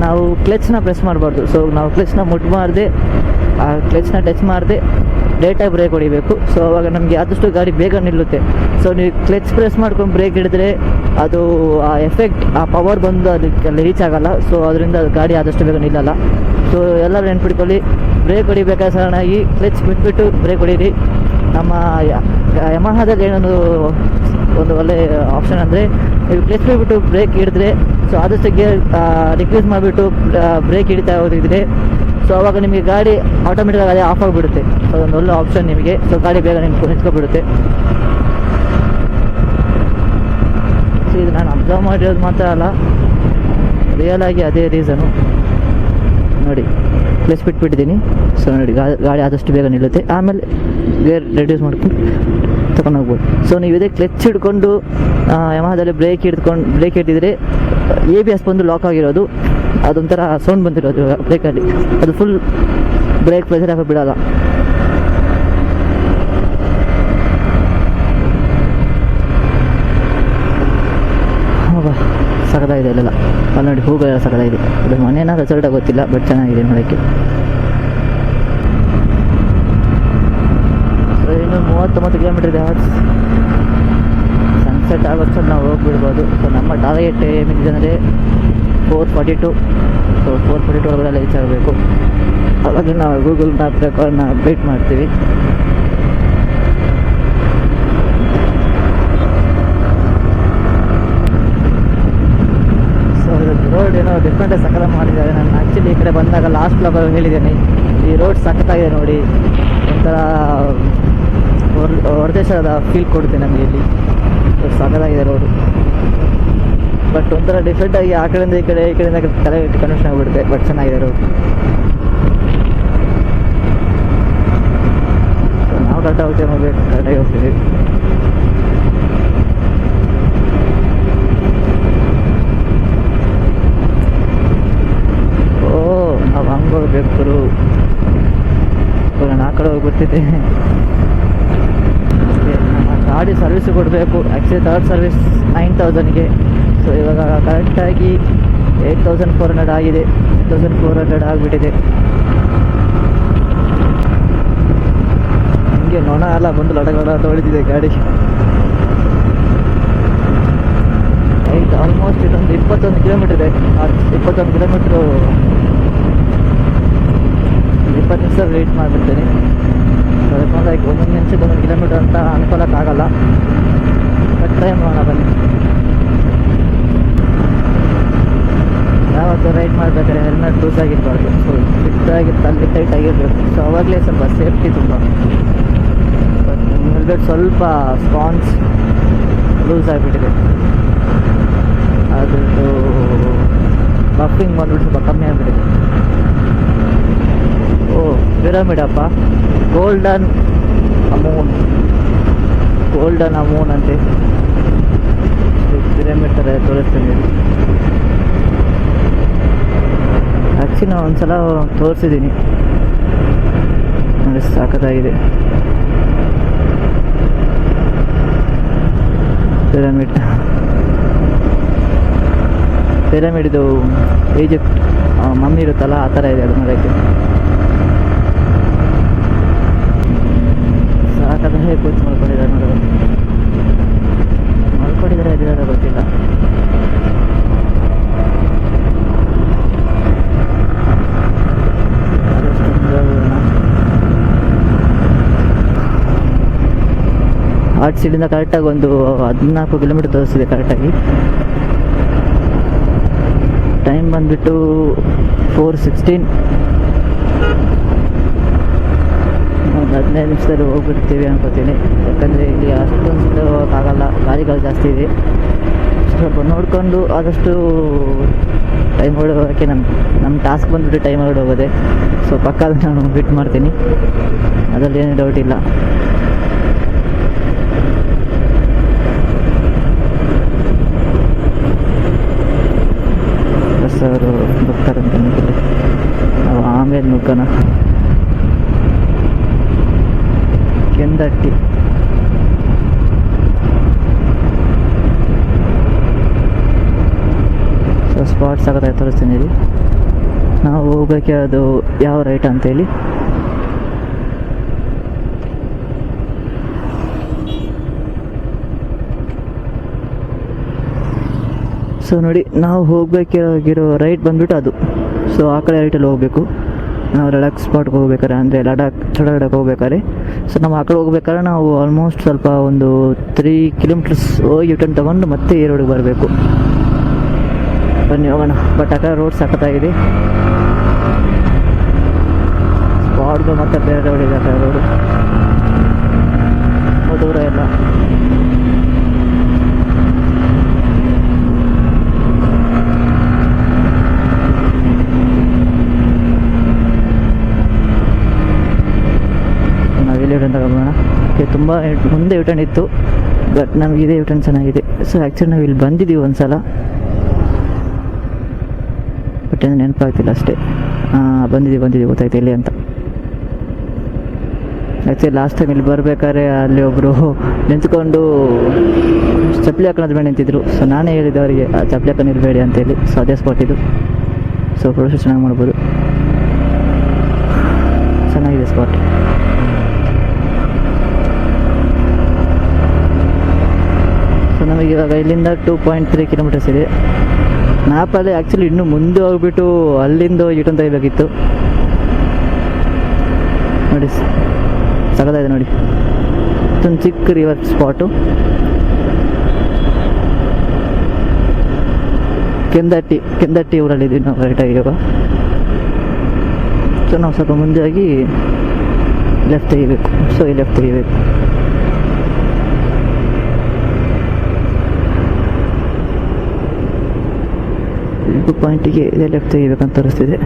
ನಾವು ಕ್ಲಚ್ನ ಪ್ರೆಸ್ ಮಾಡಬಾರ್ದು. ಸೊ ನಾವು ಕ್ಲಚ್ನ ಮುಟ್ಬಾರ್ದೆ, ಆ ಕ್ಲಚ್ನ ಟಚ್ ಮಾಡದೆ ಡೇಟಾಗಿ ಬ್ರೇಕ್ ಹೊಡಿಬೇಕು. ಸೊ ಅವಾಗ ನಮಗೆ ಆದಷ್ಟು ಗಾಡಿ ಬೇಗ ನಿಲ್ಲುತ್ತೆ. ಸೊ ನೀವು ಕ್ಲಚ್ ಪ್ರೆಸ್ ಮಾಡ್ಕೊಂಡು ಬ್ರೇಕ್ ಹಿಡಿದ್ರೆ ಅದು ಆ ಎಫೆಕ್ಟ್, ಆ ಪವರ್ ಬಂದು ಅದಕ್ಕೆಲ್ಲ ರೀಚ್ ಆಗೋಲ್ಲ. ಸೊ ಅದರಿಂದ ಗಾಡಿ ಆದಷ್ಟು ಬೇಗ ನಿಲ್ಲಲ್ಲ. ಸೊ ಎಲ್ಲರೂ ನೆನ್ಪಿಟ್ಕೊಳ್ಳಿ, ಬ್ರೇಕ್ ಹೊಡಿಬೇಕಾದ್ರೆ ಸಡನ್ನಾಗಿ ಕ್ಲಚ್ ಬಿಟ್ಬಿಟ್ಟು ಬ್ರೇಕ್ ಹೊಡೀರಿ. ನಮ್ಮ ಯಮಹಾದಲ್ಲಿ ಏನೊಂದು ಒಂದು ಒಳ್ಳೆ ಆಪ್ಷನ್ ಅಂದರೆ, ನೀವು ಕ್ಲಚ್ ಬಿಟ್ಬಿಟ್ಟು ಬ್ರೇಕ್ ಹಿಡಿದ್ರೆ ಸೊ ಆದಷ್ಟು ಗೇರ್ ಡಿಕ್ರೀಸ್ ಮಾಡಿಬಿಟ್ಟು ಬ್ರೇಕ್ ಹಿಡಿತಾ ಹೋಗಿದ್ರೆ ಸೊ ಅವಾಗ ನಿಮಗೆ ಗಾಡಿ ಆಟೋಮೆಟಿಕ್ಕಾಗಿ ಅದೇ ಆಫ್ ಆಗಿಬಿಡುತ್ತೆ. ಸೊ ಅದೊಂದು ಒಳ್ಳೆ ಆಪ್ಷನ್ ನಿಮಗೆ. ಸೊ ಗಾಡಿ ಬೇಗ ನಿಂತ್ಕೊಬಿಡುತ್ತೆ. ಸೊ ಇದು ನಾನು ಅಬ್ಸರ್ವ್ ಮಾಡಿರೋದು ಮಾತ್ರ ಅಲ್ಲ, ರಿಯಲ್ ಆಗಿ ಅದೇ ರೀಸನು. ನೋಡಿ, ಕ್ಲಚ್ ಬಿಟ್ಬಿಟ್ಟಿದ್ದೀನಿ. ಸೊ ನೋಡಿ, ಗಾಡಿ ಆದಷ್ಟು ಬೇಗ ನಿಲ್ಲುತ್ತೆ. ಆಮೇಲೆ ಗೇರ್ ರೆಡ್ಯೂಸ್ ಮಾಡ್ಕೊಂಡು ತಗೊಂಡೋಗ್ಬೋದು. ಸೊ ನೀವು ಇದೇ ಕ್ಲಚ್ ಹಿಡ್ಕೊಂಡು ಯಮಹಾದಲ್ಲಿ ಬ್ರೇಕ್ ಹಿಡಿದ್ರೆ ABS ಬಂದು ಲಾಕ್ ಆಗಿರೋದು, ಅದೊಂಥರ ಸೌಂಡ್ ಬಂದಿರೋದು ಬ್ರೇಕಲ್ಲಿ. ಅದು ಫುಲ್ ಬ್ರೇಕ್ ಪ್ರೆಷರ್ ಹಾಕಿ ಬಿಡೋಲ್ಲ. ಸಖತ್ತಾಗಿದೆ ಇಲ್ಲೆಲ್ಲ. ಅಲ್ಲಿ ನೋಡಿ, ಹೂಗಳೆಲ್ಲ ಸಖತ್ತಾಗಿದೆ. ಅದು ಮನೇನ ರಿಸಲ್ಟ್ ಗೊತ್ತಿಲ್ಲ, ಬಟ್ ಚೆನ್ನಾಗಿದೆ ನೋಡೋಕ್ಕೆ. ಸೊ ಇನ್ನು 39 ಕಿಲೋಮೀಟರ್ ಇದೆ. ಸನ್ಸೆಟ್ ಆಗೋಷ್ಟು ನಾವು ಹೋಗ್ಬಿಡ್ಬೋದು. ಸೊ ನಮ್ಮ ಟಾರ್ಗೆಟ್ ಏನಿದೆ ಅಂದರೆ 442. ಸೊ 442 ಒಳಗಡೆ ರೀಚ್ ಆಗಬೇಕು. ಅವಾಗ ನಾವು ಗೂಗಲ್ ಮ್ಯಾಪ್ ರೆಕಾರ್ಡ್ನ ಅಪ್ಡೇಟ್ ಮಾಡ್ತೀವಿ. ಸೊ ರೋಡ್ ಏನೋ ಡಿಫ್ರೆಂಟ್ ಸಕಲ ಮಾಡಿದ್ದಾರೆ. ನಾನು ಆ್ಯಕ್ಚುಲಿ ಈ ಕಡೆ ಬಂದಾಗ ಲಾಸ್ಟ್ ಬ್ಲಾಗಲ್ಲಿ ಹೇಳಿದ್ದೇನೆ, ಈ ರೋಡ್ ಸಖತ್ತಾಗಿದೆ ನೋಡಿ. ಒಂಥರ ಹೊರದೇಶದ ಫೀಲ್ ಕೊಡುತ್ತೆ ನಮಗೆ ಇಲ್ಲಿ. ಸಖತ್ತಾಗಿದೆ ರೋಡು. ಬಟ್ ಒಂಥರ ಡಿಫ್ರೆಂಟಾಗಿ ಆ ಕಡೆಯಿಂದ ಈ ಕಡೆಯಿಂದ ತಲೆ ಕನ್ಫ್ಯೂಷನ್ ಆಗಿಬಿಡುತ್ತೆ. ಬಟ್ ಚೆನ್ನಾಗಿದೆ ರೋಡ್. ನಾವು ಕರೆಕ್ಟಾಗಿ ಹೋಗ್ತೇವೆ, ನೋಡ್ಬೇಕು, ಕರೆಕ್ಟಾಗಿ ಹೋಗ್ತೀವಿ. ನಾವು ಹಂಗೆ ಹೋಗ್ಬೇಕು. ನಾನು ಆ ಕಡೆ ಹೋಗಿ ಗೊತ್ತಿದ್ದೆ. ನಮ್ಮ ಗಾಡಿ ಸರ್ವಿಸ್ ಕೊಡಬೇಕು. ಆ್ಯಕ್ಚುಲಿ ಥರ್ಡ್ ಸರ್ವಿಸ್ 9000ಗೆ. ಸೊ ಇವಾಗ ಕರೆಕ್ಟಾಗಿ 8400 ಆಗಿದೆ. 8400 ಆಗಿಬಿಟ್ಟಿದೆ. ಹಿಂಗೆ ನೊಣ ಎಲ್ಲ ಬಂದು ಲಡಗಡ ತೊಳಿತಿದೆ ಗಾಡಿ. ಆಲ್ಮೋಸ್ಟ್ ಇದೊಂದು 21 ಕಿಲೋಮೀಟರ್ ಇದೆ. 21 ಕಿಲೋಮೀಟ್ರು 20 ನಿಮಿಷ ವೇಟ್ ಮಾಡಿಬಿಡ್ತೀನಿ. ಲೈಕ್ 1 ನಿಮಿಷಕ್ಕೆ 1 ಕಿಲೋಮೀಟರ್ ಅಂತ ಅನ್ಕೊಳ್ಳೋಕ್ಕಾಗಲ್ಲ. ಬಟ್ ಟ್ರೈ ಮಾಡೋಣ ಬನ್ನಿ. ಯಾವತ್ತು ರೈಡ್ ಮಾಡಬೇಕಾದ್ರೆ ಹೆಲ್ಮೆಟ್ ಲೂಸ್ ಆಗಿರಬಾರ್ದು. ಸೊ ಫಿಟ್ಟಾಗಿತ್ತು, ಅಲ್ಲಿ ಟೈಟ್ ಆಗಿರಬೇಕು. ಸೊ ಅವಾಗಲೇ ಸ್ವಲ್ಪ ಸೇಫ್ಟಿ ತುಂಬ. ಬಟ್ ಹೆಲ್ಮೆಟ್ ಸ್ವಲ್ಪ ಸ್ಪಾನ್ಸ್ ಲೂಸ್ ಆಗಿಬಿಟ್ಟಿದೆ. ಅದ್ರದ್ದು ಬಫಿಂಗ್ ಬಂದ್ಬಿಟ್ಟು ಸ್ವಲ್ಪ ಕಮ್ಮಿ ಆಗಿಬಿಟ್ಟಿದೆ. ಓ ಪಿರಮಿಡ್ ಅಪ್ಪ, ಗೋಲ್ಡನ್ ಅಮೂನ್ ಅಂತೆ. ಪಿರಮಿಡ್ ಥರ ತೋರಿಸ್ತೀನಿ. ಆ್ಯಕ್ಚುಲಿ ನಾನು ಒಂದ್ಸಲ ತೋರಿಸಿದ್ದೀನಿ ನೋಡಿ, ಸಾಕತ್ತಾಗಿದೆ ಪಿರಮಿಡ್. ಇದು ಈಜಿಪ್ಟ್ ಮಮ್ಮಿ ಇರುತ್ತಲ್ಲ, ಆ ಥರ ಇದೆ ಅದು ನೋಡೋಕ್ಕೆ. ಸಾಕಾದ ಹೇಗೆ ಕೂತು ಮಲ್ಕೊಂಡಿದ್ದಾರೆ ನೋಡೋದು. ಮಲ್ಕೊಂಡಿದ್ದಾರೆ ಇದಿದ್ದಾರೆ ಗೊತ್ತಿಲ್ಲ. ಆರ್ಟ್ ಸೈಡಿಂದ ಕರೆಕ್ಟಾಗಿ ಒಂದು 14 ಕಿಲೋಮೀಟರ್ ತೋರಿಸಿದೆ ಕರೆಕ್ಟಾಗಿ. ಟೈಮ್ ಬಂದುಬಿಟ್ಟು 4:16. ಒಂದು 15 ನಿಮಿಷದಲ್ಲಿ ಹೋಗ್ಬಿಡ್ತೀವಿ ಅನ್ಕೋತೀನಿ. ಯಾಕಂದರೆ ಇಲ್ಲಿ ಅಷ್ಟೊಂದು ಆಗಲ್ಲ, ಗಾಡಿಗಳು ಜಾಸ್ತಿ ಇದೆ. ಸ್ವಲ್ಪ ನೋಡಿಕೊಂಡು ಆದಷ್ಟು ಟೈಮ್ ಹೊರಡೋಕ್ಕೆ ನಮ್ಮ ಟಾಸ್ಕ್ ಬಂದುಬಿಟ್ಟು ಟೈಮ್ ಹೊರಡೋಗೋದೆ. ಸೊ ಪಕ್ಕ ನಾನು ಬಿಟ್ ಮಾಡ್ತೀನಿ, ಅದರಲ್ಲಿ ಏನೂ ಡೌಟ್ ಇಲ್ಲ. ಬಸ್ ಅವರು ಬರ್ತಾರಂತ ನಾವು ಆಮೇಲೆ ನುಗ್ಗೋಣ. ಕೆಂದಟ್ಟಿ ಸೊ ಸ್ಪಾಟ್ಸ್ ಆಗೋದಾಗಿ ತೋರಿಸ್ತೀನಿ. ನಾವು ಹೋಗ್ಬೇಕೆ ಅದು ಯಾವ ರೈಟ್ ಅಂತೇಳಿ. ಸೊ ನೋಡಿ, ನಾವು ಹೋಗ್ಬೇಕಿರೋ ರೈಟ್ ಬಂದುಬಿಟ್ಟು ಅದು. ಸೊ ಆ ಕಡೆ ರೈಟಲ್ಲಿ ಹೋಗಬೇಕು ನಾವು ಲಡಾಖ್ ಸ್ಪಾಟ್ಗೆ ಹೋಗ್ಬೇಕಾರೆ, ಅಂದರೆ ಲಡಾಖ್ ಹೋಗ್ಬೇಕಾದ್ರೆ. ಸೊ ನಾವು ಆ ಕಡೆ ಹೋಗ್ಬೇಕಾದ್ರೆ ನಾವು ಆಲ್ಮೋಸ್ಟ್ ಸ್ವಲ್ಪ ಒಂದು 3 ಕಿಲೋಮೀಟರ್ಸ್ ಹೋಗಿ ರಿಟರ್ನ್ ತೊಗೊಂಡು ಮತ್ತೆ ಈ ರೋಡಿಗೆ ಬರಬೇಕು. ಬನ್ನಿ ಹೋಗೋಣ. ಬಟ್ ಆ ಕಡೆ ರೋಡ್ ಸಖತ್ತಾಗಿದೆ. ಸ್ಪಾಟ್ಗಳು ಮತ್ತೆ ಬೇರೆ ರೋಡ್ ಇದೆ, ಆ ಕಡೆ ರೋಡು ದೂರ ಎಲ್ಲ. ನಾವಿಲ್ಲಿ ಯೂಟರ್ನ್ ತಗೊಬೋಣ. ತುಂಬ ಮುಂದೆ ಯೂಟರ್ನ್ ಇತ್ತು, ಬಟ್ ನಮಗೆ ಇದೇ ಯೂಟರ್ನ್ ಚೆನ್ನಾಗಿದೆ. ಸೊ ಆ್ಯಕ್ಚುಲಿ ನಾವು ಇಲ್ಲಿ ಬಂದಿದ್ದೀವಿ ಒಂದು ಸಲ, ಬಟ್ ಏನು ನೆನಪಾಗ್ತಿಲ್ಲ ಅಷ್ಟೇ. ಬಂದಿದ್ದೀವಿ ಗೊತ್ತಾಯ್ತು ಇಲ್ಲಿ ಅಂತ. ಆ್ಯಕ್ಚುಲಿ ಲಾಸ್ಟ್ ಟೈಮ್ ಇಲ್ಲಿ ಬರಬೇಕಾದ್ರೆ ಅಲ್ಲಿ ಒಬ್ಬರು ನಿಂತ್ಕೊಂಡು ಚಪ್ಪಲಿ ಹಾಕೋದ್ರ ಮೇಲೆ ನಿಂತಿದ್ರು. ಸೊ ನಾನೇ ಹೇಳಿದ್ದೆ ಅವರಿಗೆ ಚಪ್ಪಲಿ ಹಾಕೊಂಡು ಇರಬೇಡಿ ಅಂತೇಳಿ. ಸೊ ಅದೇ ಸ್ಪಾಟ್ ಇದು. ಸೊ ಫೋಟೋಶೂಟ್ ಚೆನ್ನಾಗಿ ಮಾಡ್ಬೋದು, ಚೆನ್ನಾಗಿದೆ ಸ್ಪಾಟ್. ಸೊ ನಮಗೆ ಇವಾಗ ಇಲ್ಲಿಂದ 2.3 ಕಿಲೋಮೀಟರ್ಸ್ ಇದೆ. ಮ್ಯಾಪಲ್ಲಿ ಆ್ಯಕ್ಚುಲಿ ಇನ್ನೂ ಮುಂದೆ ಹೋಗ್ಬಿಟ್ಟು ಅಲ್ಲಿಂದ ಯೂಟರ್ನ್ ತೆಗಿಬೇಕಿತ್ತು. ನೋಡಿ ಸಗದಾಗಿದೆ ನೋಡಿ, ಇದೊಂದು ಚಿಕ್ಕ ರಿವರ್ ಸ್ಪಾಟು. ಕೆಂದಟ್ಟಿ ಊರಲ್ಲಿದ್ದೀವಿ ನಾವು ರೈಟಾಗಿ ಇವಾಗ. ಸೊ ನಾವು ಸ್ವಲ್ಪ ಮುಂದೆ ಆಗಿ ಲೆಫ್ಟ್ ತೆಗಿಬೇಕು. ಸೊ ಈ ಲೆಫ್ಟ್ ತೆಗಿಬೇಕು. ಪಾಯಿಂಟಿಗೆ ಇದೇ ಲೆಫ್ಟ್ ತೆಗಿಬೇಕಂತ ತೋರಿಸ್ತಿದೆ.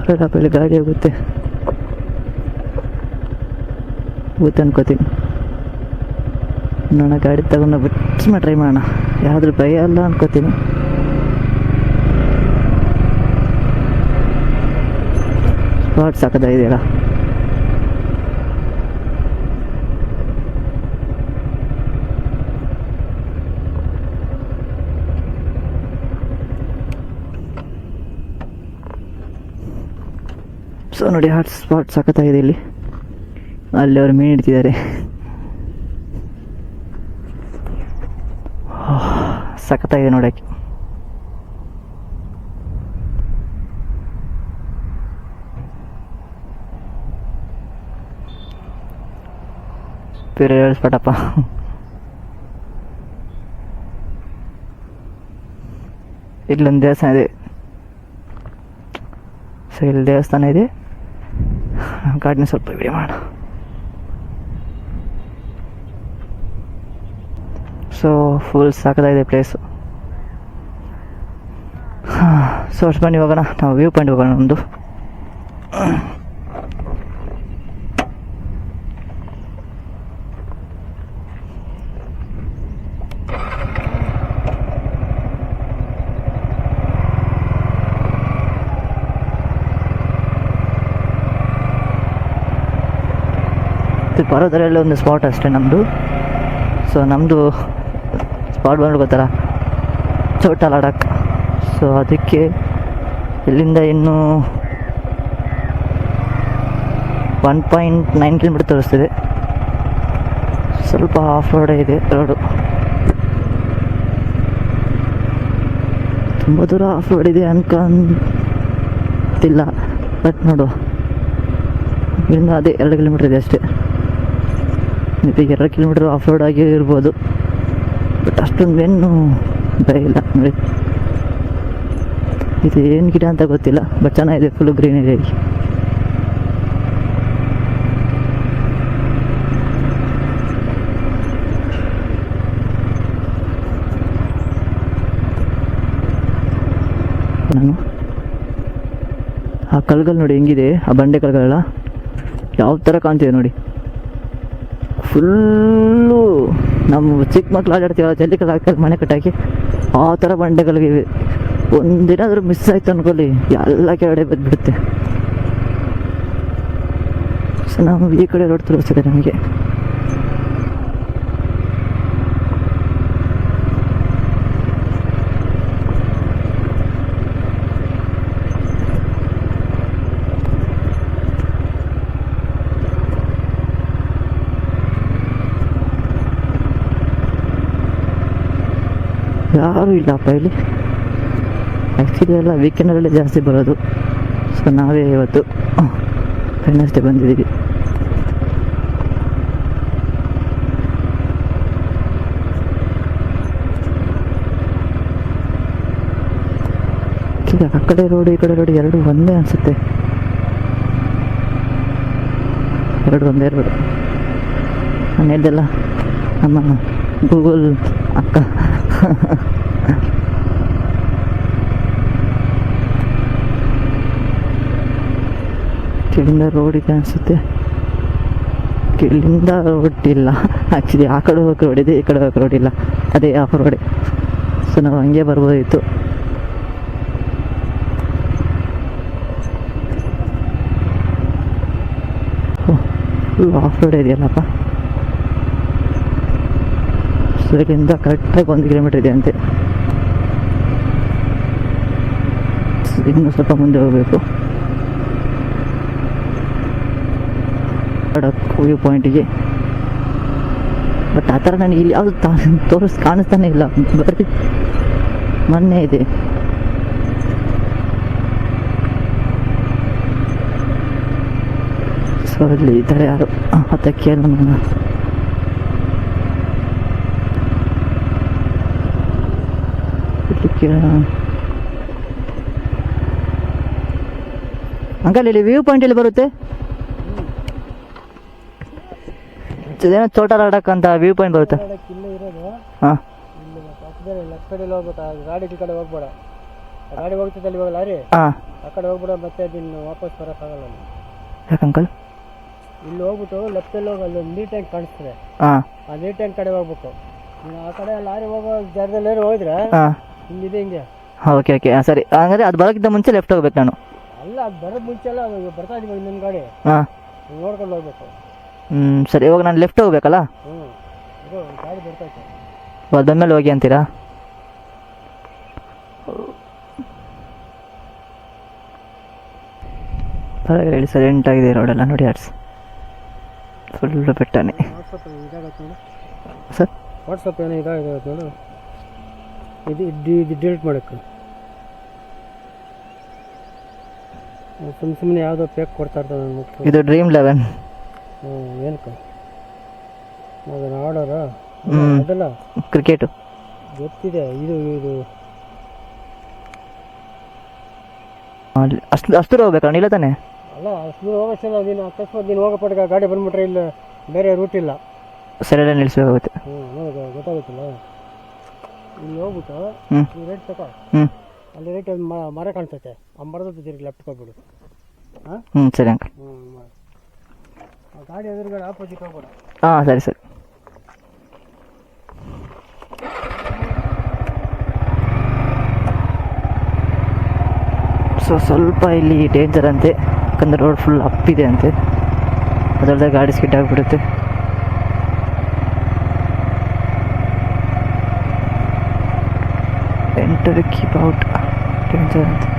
ಬರೋಲ್ಲ, ಗಾಡಿ ಹೋಗುತ್ತೆ ಅನ್ಕೋತೀನಿ. ನೋಡೋಣ, ಗಾಡಿ ತಗೊಂಡು ಬಿಟ್ಟು ಟ್ರೈ ಮಾಡೋಣ. ಯಾವ್ದ್ರ ಭಯ ಅಲ್ಲ ಅನ್ಕೋತೀನಿ. ಸ್ಪಾಟ್ ಸಾಕದಾಗಿದೆಯಲ್ಲ. ಸೊ ನೋಡಿ, ಹಾಟ್ ಸ್ಪಾಟ್ ಸಖತ್ತಾಗಿದೆ ಇಲ್ಲಿ. ಅಲ್ಲಿ ಅವರು ಮೀನು ಇಡ್ತಿದ್ದಾರೆ. ಸಖತ್ತಾಗಿದೆ ನೋಡೋಕ್ಕೆ. ಬೇರೆ ಸ್ಪಾಟಪ್ಪ. ಇಲ್ಲೊಂದು ದೇವಸ್ಥಾನ ಇದೆ. ಸೊ ಇಲ್ಲಿ ದೇವಸ್ಥಾನ ಇದೆ. ಗಾಡಿನ ಸ್ವಲ್ಪ ವಿಡಿಯೋ ಮಾಡೋಣ. ಸೊ ಫುಲ್ ಸಾಕಾಗಿದೆ ಪ್ಲೇಸು. ಸೊ ಅಷ್ಟು ಬನ್ನಿ ಹೋಗೋಣ, ನಾವು ವ್ಯೂ ಪಾಯಿಂಟ್ ಹೋಗೋಣ ಒಂದು. ಬರೋದರಲ್ಲೇ ಒಂದು ಸ್ಪಾಟ್ ಅಷ್ಟೇ ನಮ್ಮದು. ಸೊ ನಮ್ಮದು ಸ್ಪಾಟ್ ಬಂದು ಗೊತ್ತಲ್ಲ, ಛೋಟಾ ಲಡಾಖ್. ಸೊ ಅದಕ್ಕೆ ಇಲ್ಲಿಂದ ಇನ್ನೂ 1.9 ಕಿಲೋಮೀಟರ್ ತೋರಿಸ್ತಿದೆ. ಸ್ವಲ್ಪ ಆಫ್ ರೋಡೇ ಇದೆ ರೋಡು, ತುಂಬ ದೂರ ಆಫ್ ರೋಡ್ ಇದೆ ಅನ್ಕೊಂತಿಲ್ಲ. ಬಟ್ ನೋಡು, ಇಲ್ಲಿಂದ ಅದೇ 2 ಕಿಲೋಮೀಟರ್ ಇದೆ ಅಷ್ಟೇ. ಈಗ 2 ಕಿಲೋಮೀಟರ್ ಆಫ್ ರೋಡ್ ಆಗಿ ಇರ್ಬೋದು. ಬಟ್ ಅಷ್ಟೊಂದು ಏನು ಭಯ ಇಲ್ಲ ನೋಡಿ. ಇದು ಏನು ಗಿಡ ಅಂತ ಗೊತ್ತಿಲ್ಲ, ಬಟ್ ಚೆನ್ನಾಗಿದೆ, ಫುಲ್ ಗ್ರೀನರಿ. ನಾನು ಆ ಕಲ್ಗಳು ನೋಡಿ ಹೆಂಗಿದೆ, ಆ ಬಂಡೆ ಕಲ್ಗಳೆಲ್ಲ ಯಾವ ಥರ ಕಾಣ್ತಿದೆ ನೋಡಿ. ಫುಲ್ಲು ನಮ್ಮ ಚಿಕ್ಕ ಮಕ್ಳು ಆಟಾಡ್ತೀವಲ್ಲ ಜಲ್ಲಿ ಕಲ್ಲು ಹಾಕಿ ಮನೆ ಕಟ್ಟಾಕಿ ಆ ಥರ ಬಂಡೆಗಳಿವೆ. ಒಂದಿನಾದ್ರೂ ಮಿಸ್ ಆಯ್ತು ಅನ್ಕೊಳ್ಳಿ, ಎಲ್ಲ ಕೆಳಗಡೆ ಬಿದ್ದುಬಿಡುತ್ತೆ. ಸೊ ನಾವು ಈ ಕಡೆ ರೋಡ್ ತೋರಿಸ್ತಿದೆ ನಮಗೆ. ಯಾರೂ ಇಲ್ಲಪ್ಪ ಇಲ್ಲಿ. ಆ್ಯಕ್ಚುಲಿ ಎಲ್ಲ ವೀಕೆಂಡಲ್ಲೇ ಜಾಸ್ತಿ ಬರೋದು. ಸೊ ನಾವೇ ಇವತ್ತು ಫ್ರೆಂಡಷ್ಟೇ ಬಂದಿದ್ದೀವಿ. ಈಗ ಆ ಕಡೆ ರೋಡು ಈ ಕಡೆ ರೋಡು ಎರಡು ಒಂದೇ ಅನಿಸುತ್ತೆ. ಎರಡು ಒಂದೇ ರೋಡು. ನಾನು ಹೇಳ್ದೆಲ್ಲ ನಮ್ಮ ಗೂಗಲ್ ಅಕ್ಕ. ಇಲ್ಲಿಂದ ರೋಡ್ ಇದೆ ಅನಿಸುತ್ತೆ. ಇಲ್ಲಿಂದ ರೋಡ್ ಇಲ್ಲ ಆ್ಯಕ್ಚುಲಿ. ಆ ಕಡೆ ಹೋಗಕ್ಕೆ ರೋಡ್ ಇದೆ, ಈ ಕಡೆ ಹೋಗಕ್ಕೆ ರೋಡ್ ಇಲ್ಲ, ಅದೇ ಆಫ್ ರೋಡೆ. ಸೊ ನಾವು ಹಂಗೆ ಬರ್ಬೋದಿತ್ತು. ಫುಲ್ ಆಫ್ ರೋಡ್ ಇದೆಯಲ್ಲಪ್ಪ. ಸೊ ಇಲ್ಲಿಂದ ಕರೆಕ್ಟಾಗಿ 1 ಕಿಲೋಮೀಟರ್ ಇದೆ ಅಂತೆ. ಇನ್ನು ಸ್ವಲ್ಪ ಮುಂದೆ ಹೋಗಬೇಕು ವ್ಯೂ ಪಾಯಿಂಟಿಗೆ. ಬಟ್ ಆ ಥರ ನನಗೆ ಇಲ್ಲಿ ಯಾವುದು ಕಾಣಿಸ್ತಾನೆ ಇಲ್ಲ, ಬರೀ ಮೊನ್ನೆ ಇದೆ. ಸೊ ಅಲ್ಲಿ ಇದ್ದಾರೆ ಯಾರು ಅದಕ್ಕೆ ನಮ್ಮ ಅಂಕಲ್ ಇಲ್ಲಿ ವ್ಯೂ ಪಾಯಿಂಟ್ ಇಲ್ಲಿ ಬರುತ್ತೆ. ಏನೋ ಚೋಟಾ ಲಡಾಖ್ ಅಂತ ವ್ಯೂ ಪಾಯಿಂಟ್ ಬರುತ್ತೆ. ಹಾಂ ಲೆಫ್ಟ್ ಸೈಡ್ ಹೋಗ್ಬೇಕು, ಗಾಡಿ ಈ ಕಡೆ ಹೋಗ್ಬೇಡ. ಗಾಡಿ ಹೋಗ್ತಿದ್ದಲ್ಲಿ ಇವಾಗ ಲಾರಿ ಹಾಂ ಆ ಕಡೆ ಹೋಗ್ಬೇಡ, ಮತ್ತೆ ಅದನ್ನು ವಾಪಸ್ ಬರೋಕ್ಕಾಗಲ್ಲ. ಯಾಕೆ ಅಂಕಲ್? ಇಲ್ಲಿ ಹೋಗ್ಬಿಟ್ಟು ಲೆಫ್ಟಲ್ಲಿ ಹೋಗಿ ಅಲ್ಲಿ ನೀರ್ ಟ್ಯಾಂಕ್ ಕಾಣಿಸ್ತದೆ. ಹಾಂ ಆ ನೀರ್ ಟ್ಯಾಂಕ್ ಕಡೆ ಹೋಗ್ಬೇಕು. ಆ ಕಡೆ ಲಾರಿ ಹೋಗೋ ಜಾಗದಲ್ಲಿ ಹೋದ್ರೆ ಹಿಂಗಿದೆ ಹಿಂಗೆ. ಓಕೆ ಓಕೆ ಸರಿ. ಹಂಗಾದ್ರೆ ಅದು ಬರೋಕ್ಕಿಂತ ಮುಂಚೆ ಲೆಫ್ಟ್ ಹೋಗ್ಬೇಕು ನಾನು. ಅಲ್ಲ ಅದು ಬರೋದು ಮುಂಚೆ ಅಲ್ಲ, ಬರ್ತಾ ಇದೀವಿ ಇನ್ನೊಂದು ಗಾಡಿ. ಹಾಂ ನೋಡ್ಕೊಂಡು ಹೋಗ್ಬೇಕು. ಸರಿ. ಇವಾಗ ನಾನು ಲೆಫ್ಟ್ ಹೋಗ್ಬೇಕಲ್ಲ? ಇದು ಗಾಡಿ ಬರ್ತೈತೆ. ಅದು ಬಂದಮೇಲೆ ಹೋಗಿ ಅಂತೀರಾ? ಹೇಳಿ ಸೈಲೆಂಟ್ ಆಗಿದೆ ರೋಡೆಲ್ಲ ನೋಡಿ. Ads full ಬೆಟ್ಟನೆ. ವಾಟ್ಸಪ್ ಇದಾಗತ್ತೆ ನೋಡು ಸರ್. ವಾಟ್ಸಪ್ ಏನೋ ಇದಾಗತ್ತೆ ನೋಡು. ಇದು ಡಿಲೀಟ್ ಮಾಡೋಕ್ಕೆ ಸುಮ್ಮನೆ ಯಾವುದೋ ಪೇಕ್ ಕೊಡ್ತಾ ಇರ್ತದೆ ನನ್ನ ಮಕ್ಕಳು. ಇದು ಡ್ರೀಮ್ 11. ಏನಕ್ಕೆ ಅದನ್ನು ಆಡೋರ ಅದಲ್ಲ ಕ್ರಿಕೆಟು ಗೊತ್ತಿದೆ. ಇದು ಅಷ್ಟು ದೂರ ಹೋಗ್ಬೇಕಾ? ಇಲ್ಲ ತಾನೆ? ಅಲ್ಲ ಅಷ್ಟು ಹೋಗೋಷ್ಟಲ್ಲ. ನೀನು ಅಕಸ್ಮಾತ್ ನೀನು ಹೋಗೋ ಪಟ್ಟ ಗಾಡಿ ಬಂದ್ಬಿಟ್ರೆ ಇಲ್ಲ ಬೇರೆ ರೂಟ್ ಇಲ್ಲ, ಸರಿಯಲ್ಲ ನಿಲ್ಲಿಸ್ಬೇಕಾಗುತ್ತೆ. ನೋಡ ಗೊತ್ತಾಗುತ್ತಲ್ಲ. ಇಲ್ಲಿ ಹೋಗ್ಬಿಟ್ಟು ಈ ರೇಟ್ ತಗೋ. ಅಲ್ಲಿ ರೇಟ್ ಮರ ಕಾಣಿಸುತ್ತೆ, ಆ ಮರದ ತಿರುಗಿ ಲೆಫ್ಟ್ ಹೋಗ್ಬಿಡು. ಸರಿ ಅಂಕಲ್. ಆ ಗಾಡಿ ಎದುರುಗಡೆ ಆಪೋಸಿಟ್ ಹೋಗ್ಬೇಡ. ಸರಿ ಸರಿ. ಸೊ ಸ್ವಲ್ಪ ಇಲ್ಲಿ ಡೇಂಜರ್ ಅಂತೆ, ಯಾಕಂದರೆ ರೋಡ್ ಫುಲ್ ಅಪ್ಪಿದೆ ಅಂತೆ. ಅದರಲ್ಲದೆ ಗಾಡಿ ಸ್ಕಿಡ್ ಆಗಿಬಿಡುತ್ತೆ. ಎಂಟರ್ ಕೀಪ್ ಔಟ್ ಡೇಂಜರ್ ಅಂತೆ.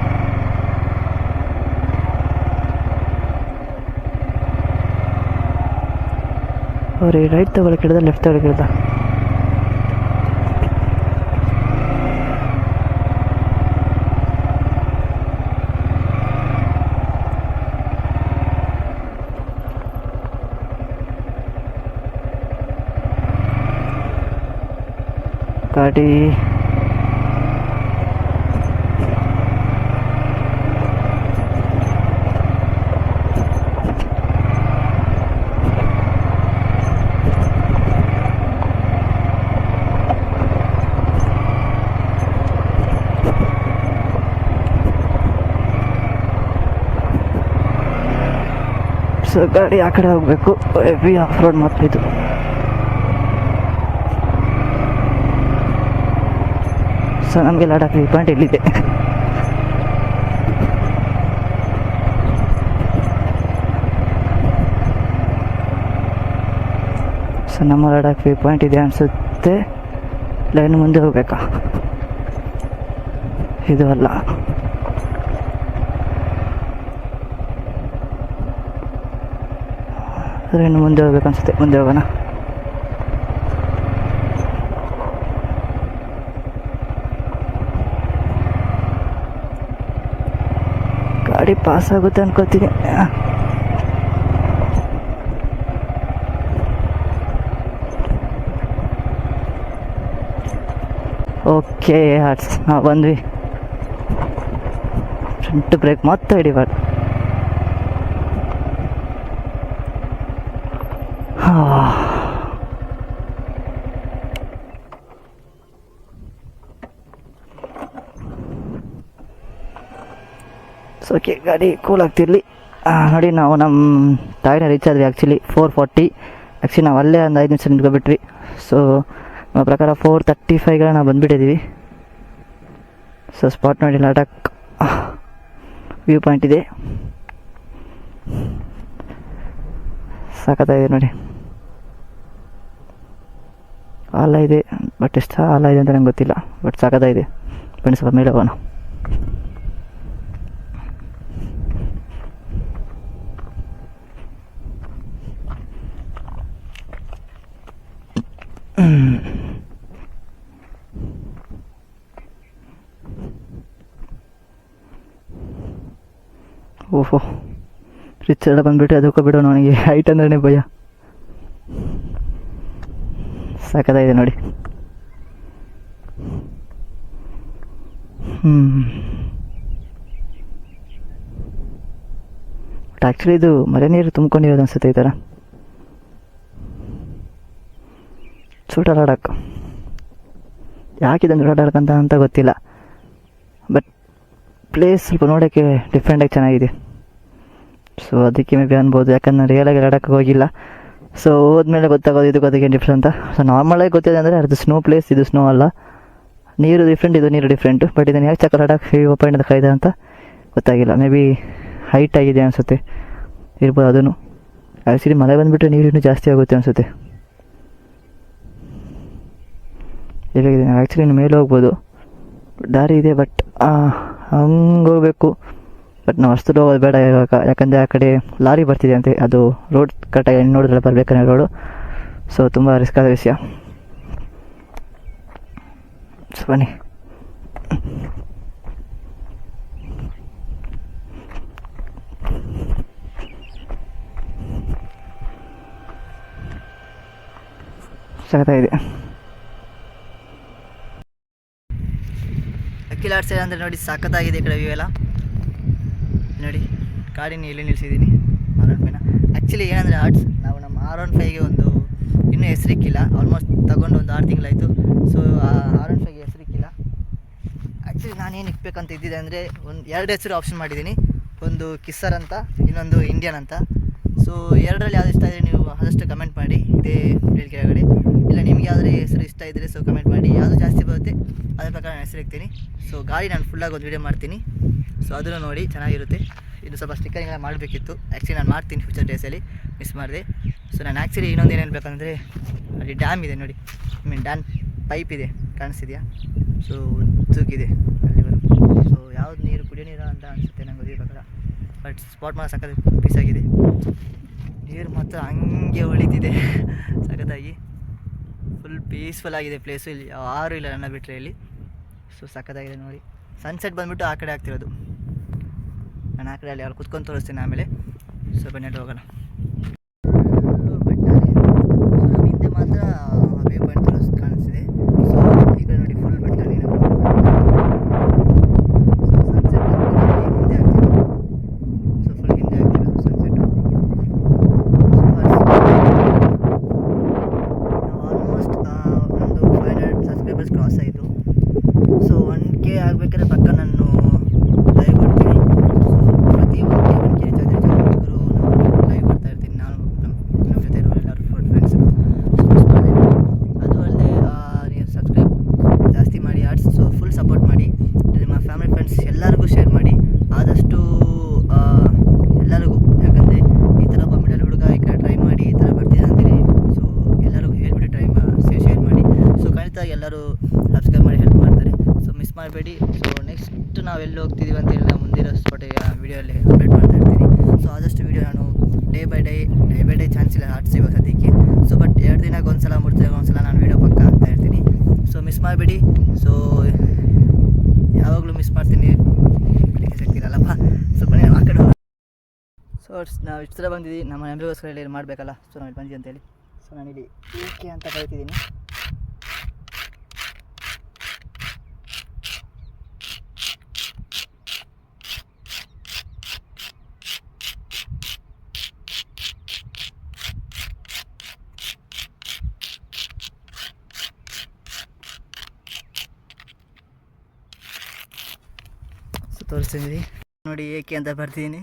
ಅವ್ರಿಗೆ ರೈಟ್ ತಗೊಳಕ್ಕೆ ಹಿಡ್ದ ಲೆಫ್ಟ್ ತಗೊಳಕ್ಕೆ ಹಿಡ್ದ? ಗಾಡಿ ಸೊ ಗಾಡಿ ಆ ಕಡೆ ಹೋಗಬೇಕು. ಹೆವಿ ಆಫ್ ರೋಡ್ ಮಾತ್ರ ಇದು. ಸೊ ನಮಗೆ ಲಡಾಖ್ ವ್ಯೂ ಪಾಯಿಂಟ್ ಇಲ್ಲಿದೆ. ಸೊ ನಮ್ಮ ಲಡಾಖ್ ವ್ಯೂ ಪಾಯಿಂಟ್ ಇದೆ ಅನಿಸುತ್ತೆ. ಲೈನ್ ಮುಂದೆ ಹೋಗ್ಬೇಕಾ? ಇದು ಅಲ್ಲ. ಇನ್ನು ಮುಂದೆ ಹೋಗ್ಬೇಕು ಅನ್ಸುತ್ತೆ. ಮುಂದೆ ಹೋಗೋಣ. ಗಾಡಿ ಪಾಸ್ ಆಗುತ್ತೆ ಅನ್ಕೋತೀನಿ. ಓಕೆ ಆರ್ಟ್ಸ್ ನಾವು ಬಂದ್ವಿ. ಫ್ರಂಟ್ ಬ್ರೇಕ್ ಮತ್ತೆ ಹಿಡಿಬಾರ್ದು. ಸೊ ಓಕೆ, ಗಾಡಿ ಕೂಲ್ ಆಗ್ತಿರಲಿ. ನೋಡಿ, ನಾವು ನಮ್ಮ ತಾಯಿನ ರೀಚ್ ಆದ್ವಿ. ಆ್ಯಕ್ಚುಲಿ 440. ಆ್ಯಕ್ಚುಲಿ ನಾವು ಅಲ್ಲೇ ಒಂದು 5 ನಿಮಿಷ ನಿಂತ್ಕೊಬಿಟ್ವಿ. ಸೊ ನಮ್ಮ ಪ್ರಕಾರ 4:35 ನಾವು ಬಂದುಬಿಟ್ಟಿದ್ದೀವಿ. ಸೊ ಸ್ಪಾಟ್ ನೋಡಿ, ಲಡಾಖ್ ವ್ಯೂ ಪಾಯಿಂಟ್ ಇದೆ. ಸಾಕತ್ತಾಗಿದೆ ನೋಡಿ. ಆಲ ಇದೆ, ಬಟ್ ಎಷ್ಟು ಆಲ ಇದೆ ಅಂತ ನಂಗೆ ಗೊತ್ತಿಲ್ಲ. ಬಟ್ ಸಾಕತ್ತಾಗಿದೆ. ಬನ್ನಿ ಸ್ವಲ್ಪ ಮೇಲೆ ಹೋಗೋಣ. ಓಹೋ, ರಿಚ್ ಎಲ್ಲ ಬಂದುಬಿಟ್ಟು ಅದಕ್ಕೆ ಬಿಡೋ. ನನಗೆ ಹೈಟ್ ಅಂದ್ರೆ ಭಯ. ಸಾಕದಾಗಿದೆ ನೋಡಿ. ಬಟ್ ಆ್ಯಕ್ಚುಲಿ ಇದು ಮಳೆ ನೀರು ತುಂಬ್ಕೊಂಡಿರೋದು ಅನ್ಸುತ್ತೆ ಈ ಥರ. ಸೂಟ ಲಡಾಖ್ ಯಾಕಿದಂಗೆ ಲಡಾಖ್ ಅಂತ ಗೊತ್ತಿಲ್ಲ. ಬಟ್ ಪ್ಲೇಸ್ ಸ್ವಲ್ಪ ನೋಡೋಕ್ಕೆ ಡಿಫ್ರೆಂಟಾಗಿ ಚೆನ್ನಾಗಿದೆ. ಸೊ ಅದಕ್ಕೆ ಮೇ ಬಿ ಅನ್ಬೋದು. ಯಾಕಂದ್ರೆ ನಾನು ರಿಯಲಾಗಿ ಲಡಾಖ್ ಹೋಗಿಲ್ಲ. ಸೊ ಹೋದ್ಮೇಲೆ ಗೊತ್ತಾಗೋದು ಇದಕ್ಕೆ ಅದಕ್ಕೆ ಡಿಫ್ರೆಂಟ್ ಅಂತ. ಸೊ ನಾರ್ಮಲಾಗಿ ಗೊತ್ತಿದೆ ಅಂದರೆ ಅದು ಸ್ನೋ ಪ್ಲೇಸ್, ಇದು ಸ್ನೋ ಅಲ್ಲ. ನೀರು ಡಿಫ್ರೆಂಟ್, ಇದು ನೀರು ಡಿಫ್ರೆಂಟು. ಬಟ್ ಇದನ್ನು ಯಾಕೆ ಚಕ್ಕ ಲಡಾಖ್ ವ್ಯೂ ಪಾಯಿಂಟ್ ಅಂತ ಇದೆ ಅಂತ ಗೊತ್ತಾಗಿಲ್ಲ. ಮೇ ಬಿ ಹೈಟ್ ಆಗಿದೆ ಅನಿಸುತ್ತೆ, ಇರ್ಬೋದು ಅದನ್ನು. ಆ್ಯಕ್ಚುಲಿ ಮಳೆ ಬಂದುಬಿಟ್ರೆ ನೀರು ಇನ್ನೂ ಜಾಸ್ತಿ ಆಗುತ್ತೆ ಅನಿಸುತ್ತೆ. ಎಲ್ಲಿದೆ? ಆ್ಯಕ್ಚುಲಿ ಇನ್ನು ಮೇಲೆ ಹೋಗ್ಬೋದು, ದಾರಿ ಇದೆ. ಬಟ್ ಹಂಗೆ ಹೋಗ್ಬೇಕು. ಬಟ್ ನಾವು ಅಷ್ಟು ಹೋಗೋದು ಬೇಡ ಇವಾಗ. ಯಾಕಂದರೆ ಆ ಕಡೆ ಲಾರಿ ಬರ್ತಿದೆ ಅಂತೆ. ಅದು ರೋಡ್ ಕರೆಕ್ಟಾಗಿ ನೋಡಿದ್ರೆ ಬರಬೇಕಂದ್ರೆ ರೋಡು. ಸೊ ತುಂಬ ರಿಸ್ಕ್ ಆದ ವಿಷಯ. ಸೊ ಬನ್ನಿ. ಸಖತ್ತಾಗಿದೆ. ಅಖಿಲಾಡ್ ಸೈಡ್ ಅಂದರೆ ನೋಡಿ, ಸಖತ್ತಾಗಿದೆ ಈ ಕಡೆ ವ್ಯೂ ಎಲ್ಲ ನೋಡಿ. ಗಾಡಿನ ಎಲ್ಲಿ ನಿಲ್ಲಿಸಿದ್ದೀನಿ R15ನ. ಆ್ಯಕ್ಚುಲಿ ಏನಂದರೆ ಆರ್ಟ್ಸ್, ನಾವು ನಮ್ಮ R15ಗೆ ಒಂದು ಇನ್ನೂ ಹೆಸರಿಕ್ಕಿಲ್ಲ. ಆಲ್ಮೋಸ್ಟ್ ತಗೊಂಡು ಒಂದು 6 ತಿಂಗಳಾಯಿತು. ಸೊ R15ಗೆ ಹೆಸರಿಕ್ಕಿಲ್ಲ. ಆ್ಯಕ್ಚುಲಿ ನಾನೇನು ಇಕ್ಬೇಕಂತ ಇದ್ದಿದ್ದೆ ಅಂದರೆ ಒಂದು 2 ಹೆಸರು ಆಪ್ಷನ್ ಮಾಡಿದ್ದೀನಿ. ಒಂದು ಕಿಸ್ಸರ್ ಅಂತ, ಇನ್ನೊಂದು ಇಂಡಿಯನ್ ಅಂತ. ಸೊ ಎರಡರಲ್ಲಿ ಯಾವ್ದು ಇಷ್ಟ ಇದ್ದರೆ ನೀವು ಆದಷ್ಟು ಕಮೆಂಟ್ ಮಾಡಿ ಇದೇ ವಿಡಿಯೋ ಕೆಳಗಡೆ. ಇಲ್ಲ ನಿಮಗೆ ಯಾವುದೇ ಹೆಸರು ಇಷ್ಟ ಇದ್ದರೆ ಸೊ ಕಮೆಂಟ್ ಮಾಡಿ. ಯಾವುದು ಜಾಸ್ತಿ ಬರುತ್ತೆ ಅದ್ರ ಪ್ರಕಾರ ನಾನು ಹೆಸರು ಇಕ್ತೀನಿ. ಸೊ ಗಾಡಿ ನಾನು ಫುಲ್ಲಾಗಿ ಒಂದು ವೀಡಿಯೋ ಮಾಡ್ತೀನಿ. ಸೊ ಅದನ್ನು ನೋಡಿ, ಚೆನ್ನಾಗಿರುತ್ತೆ. ಇನ್ನು ಸ್ವಲ್ಪ ಸ್ಟಿಕ್ಕರಿಂಗೆಲ್ಲ ಮಾಡಬೇಕಿತ್ತು. ಆ್ಯಕ್ಚುಲಿ ನಾನು ಮಾಡ್ತೀನಿ ಫ್ಯೂಚರ್ ಡೇಸಲ್ಲಿ, ಮಿಸ್ ಮಾಡಿದೆ. ಸೊ ನಾನು ಆ್ಯಕ್ಚುಲಿ ಇನ್ನೊಂದು ಏನು ಹೇಳ್ಬೇಕಂದ್ರೆ, ಅಲ್ಲಿ ಡ್ಯಾಮ್ ಇದೆ ನೋಡಿ, ಡ್ಯಾಮ್ ಪೈಪ್ ಇದೆ, ಕಾಣಿಸ್ತಿದೆಯಾ? ಸೊ ಉದ್ದಕ್ಕಿದೆ ಅಲ್ಲಿವರೆಗೂ. ಸೊ ಯಾವ್ದು ನೀರು ಕುಡಿಯೋ ನೀರು ಅಂತ ಅನಿಸುತ್ತೆ ನಂಗೆ ಗೊತ್ತಿರೋ ಪ್ರಕಾರ. ಬಟ್ ಸ್ಪಾಟ್ ಮಾತ್ರ ಸಖತ್ ಪೀಸಾಗಿದೆ. ನೀರು ಮಾತ್ರ ಹಂಗೆ ಹೊಳಿತಿದೆ ಸಖತ್ತಾಗಿ. ಫುಲ್ ಪೀಸ್ಫುಲ್ ಆಗಿದೆ ಪ್ಲೇಸು. ಇಲ್ಲಿ ಯಾರೂ ಇಲ್ಲ ನನ್ನ ಬಿಟ್ಟರೆ ಇಲ್ಲಿ. ಸೊ ಸಖತ್ತಾಗಿದೆ ನೋಡಿ. ಸನ್ಸೆಟ್ ಬಂದುಬಿಟ್ಟು ಆ ಕಡೆ ಆಗ್ತಿರೋದು. ನಾನು ಆ ಕಡೆ ಅಲ್ಲಿ ಅವ್ರು ಕುತ್ಕೊಂಡು ತೋರಿಸ್ತೀನಿ ಆಮೇಲೆ. ಸೊ ಬನ್ನಿ ಹೋಗೋಣ. ಬೆಟ್ಟ. ಸೊ ನಮ್ಮ ಹಿಂದೆ ಮಾತ್ರ ವ್ಯೂ ಪಾಯಿಂಟ್ ಕಾಣಿಸ್ತಿದೆ. ಸೊ ಈ ಕಡೆ ನಾವು ಎಲ್ಲಿ ಹೋಗ್ತಿದ್ದೀವಿ ಅಂತೇಳಿ ನಾನು ಮುಂದಿನ ಸ್ಪಾಟಿಗೆ ವೀಡಿಯೋಲ್ಲಿ ಅಪ್ಡೇಟ್ ಮಾಡ್ತಾ ಇರ್ತೀನಿ. ಸೊ ಆದಷ್ಟು ವೀಡಿಯೋ ನಾನು ಡೇ ಬೈ ಡೇ ಚಾನ್ಸ್ ಇಲ್ಲ ಆರ್ಟ್ಸ್ ಇವಾಗ ಸದ್ಯಕ್ಕೆ. ಸೊ ಬಟ್ 2 ದಿನಕ್ಕೆ ಒಂದ್ಸಲ 3 ದಿನಕ್ಕೆ ಒಂದ್ಸಲ ನಾನು ವೀಡಿಯೋ ಪಕ್ಕ ಹಾಕ್ತಾ ಇರ್ತೀನಿ. ಸೊ ಮಿಸ್ ಮಾಡಿಬಿಡಿ. ಸೊ ಯಾವಾಗಲೂ ಮಿಸ್ ಮಾಡ್ತೀನಿ, ಸಿಗ್ತಿರಲ್ಲಪ್ಪ. ಸೊ ಬನ್ನಿ ಆ ಕಡೆ. ಸೊ ನಾವು ಇಷ್ಟು ಸಲ ಬಂದಿದ್ದೀವಿ, ನಮ್ಮ ನೆಮ್ಮದಿಗೋಸ್ಕರ ಇಲ್ಲಿ ಮಾಡಬೇಕಲ್ಲ. ಸೊ ನಾವು ಇಲ್ಲಿ ಬಂದಿದ್ದೀವಿ ಅಂತೇಳಿ. ಸೊ ನಾನಿಲ್ಲಿ ಏಕೆ ಅಂತ ಕರಿತಿದ್ದೀನಿ. ಸೊ ತೋರಿಸ್ತಿದ್ದೀನಿ ನೋಡಿ ಏಕೆ ಅಂತ ಬರ್ತಿದ್ದೀನಿ.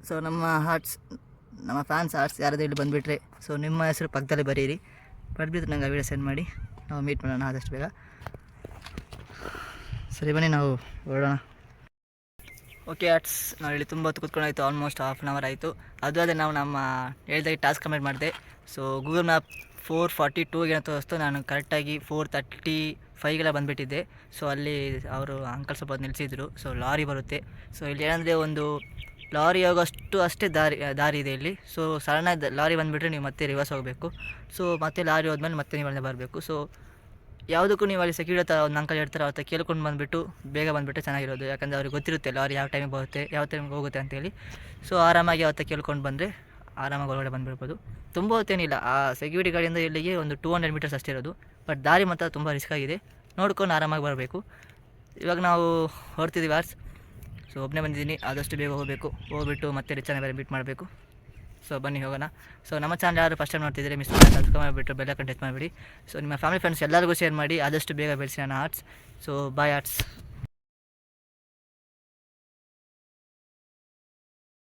ಸೊ ನಮ್ಮ ಫ್ಯಾನ್ಸ್ ಆರ್ಟ್ಸ್ ಯಾರಾದರೂ ಇಲ್ಲಿ ಬಂದುಬಿಟ್ರೆ ಸೊ ನಿಮ್ಮ ಹೆಸರು ಪಕ್ಕದಲ್ಲೇ ಬರೀರಿ, ಬರೆದ್ಬಿಟ್ಟು ನಂಗೆ ವೀಡಿಯೋ ಸೆಂಡ್ ಮಾಡಿ, ನಾವು ಮೀಟ್ ಮಾಡೋಣ ಆದಷ್ಟು ಬೇಗ. ಸರಿ ಬನ್ನಿ ನಾವು ಹೊರಡೋಣ. ಓಕೆ ಆರ್ಟ್ಸ್, ನಾವು ಇಲ್ಲಿ ತುಂಬ ಹೊತ್ತು ಕೂತ್ಕೊಂಡಾಯಿತು, ಆಲ್ಮೋಸ್ಟ್ 1/2 hour ಆಯಿತು. ಅದು ಅದೇ ನಾವು ನಮ್ಮ ಹೇಳ್ದಾಗೆ ಟಾಸ್ಕ್ ಕಂಪ್ಲೀಟ್ ಮಾಡಿದೆ. ಸೊ ಗೂಗಲ್ ಮ್ಯಾಪ್ 4:42 ಏನೋ ತೋರಿಸ್ತು, ನಾನು ಕರೆಕ್ಟಾಗಿ 4:35 ಬಂದುಬಿಟ್ಟಿದ್ದೆ. ಸೊ ಅಲ್ಲಿ ಅವರು ಅಂಕಲ್ ಸ್ವಲ್ಪ ನಿಲ್ಲಿಸಿದ್ರು. ಸೊ ಲಾರಿ ಬರುತ್ತೆ. ಸೊ ಇಲ್ಲಿ ಏನಂದರೆ ಒಂದು ಲಾರಿ ಹೋಗೋಷ್ಟು ಅಷ್ಟೇ ದಾರಿ ಇದೆ ಇಲ್ಲಿ. ಸೊ ಸಡನ್ನಾಗಿ ಲಾರಿ ಬಂದುಬಿಟ್ರೆ ನೀವು ಮತ್ತೆ ರಿವರ್ಸ್ ಹೋಗಬೇಕು. ಸೊ ಮತ್ತೆ ಲಾರಿ ಹೋದ್ಮೇಲೆ ಮತ್ತೆ ನೀವು ಅಲ್ಲೇ ಬರಬೇಕು. ಸೊ ಯಾವುದಕ್ಕೂ ನೀವು ಅಲ್ಲಿ ಸೆಕ್ಯೂರಿಟಿ ಒಂದು ಅಂಕಲ್ ಹೇಳ್ತಾರೆ, ಅವತ್ತ ಕೇಳ್ಕೊಂಡು ಬಂದುಬಿಟ್ಟು ಬೇಗ ಬಂದುಬಿಟ್ರೆ ಚೆನ್ನಾಗಿರೋದು. ಯಾಕಂದರೆ ಅವ್ರಿಗೆ ಗೊತ್ತಿರುತ್ತೆ ಲಾರಿ ಯಾವ ಟೈಮಿಗೆ ಬರುತ್ತೆ, ಯಾವ ಟೈಮಿಗೆ ಹೋಗುತ್ತೆ ಅಂತೇಳಿ. ಸೊ ಆರಾಮಾಗಿ ಅವತ್ತ ಕೇಳ್ಕೊಂಡು ಬಂದರೆ ಆರಾಮಾಗಿ ಹೊರಗಡೆ ಬಂದುಬಿಡ್ಬೋದು. ತುಂಬ ಹೊತ್ತೇನಿಲ್ಲ, ಆ ಸೆಕ್ಯೂರಿಟಿ ಗಾಡಿಯಿಂದ ಇಲ್ಲಿಗೆ ಒಂದು 200 ಮೀಟರ್ಸ್ ಅಷ್ಟೇ ಇರೋದು. ಬಟ್ ದಾರಿ ಮಾತ್ರ ತುಂಬ ರಿಸ್ಕ್ ಆಗಿದೆ, ನೋಡ್ಕೊಂಡು ಆರಾಮಾಗಿ ಬರಬೇಕು. ಇವಾಗ ನಾವು ಹೊರಡ್ತಿದ್ದೀವಿ ಆರ್ಟ್ಸ್. ಸೊ ಒಬ್ಬನೇ ಬಂದಿದ್ದೀನಿ, ಆದಷ್ಟು ಬೇಗ ಹೋಗ್ಬಿಟ್ಟು ಮತ್ತೆ ರಿಚಾರ್ಜ್ ಬೇರೆ ಮೀಟ್ ಮಾಡಬೇಕು. ಸೊ ಬನ್ನಿ ಹೋಗೋಣ. ಸೊ ನಮ್ಮ ಚಾನಲ್ ಯಾರು ಫಸ್ಟ್ ಟೈಮ್ ನೋಡ್ತಿದ್ದೀರಿ ಮಿಸ್ ಮಾಡಿ ಸಬ್ಸ್ಕ್ರೈಬ್ ಮಾಡಿಬಿಟ್ಟು ಬೆಲ್ ಐಕಾನ್ ಟಚ್ ಮಾಡಿಬಿಡಿ. ಸೊ ನಿಮ್ಮ ಫ್ಯಾಮಿಲಿ ಫ್ರೆಂಡ್ಸ್ ಎಲ್ಲರಿಗೂ ಶೇರ್ ಮಾಡಿ, ಆದಷ್ಟು ಬೇಗ ಬೆಳೆಸಿ ನನ್ನ ಆರ್ಟ್ಸ್. So bye arts.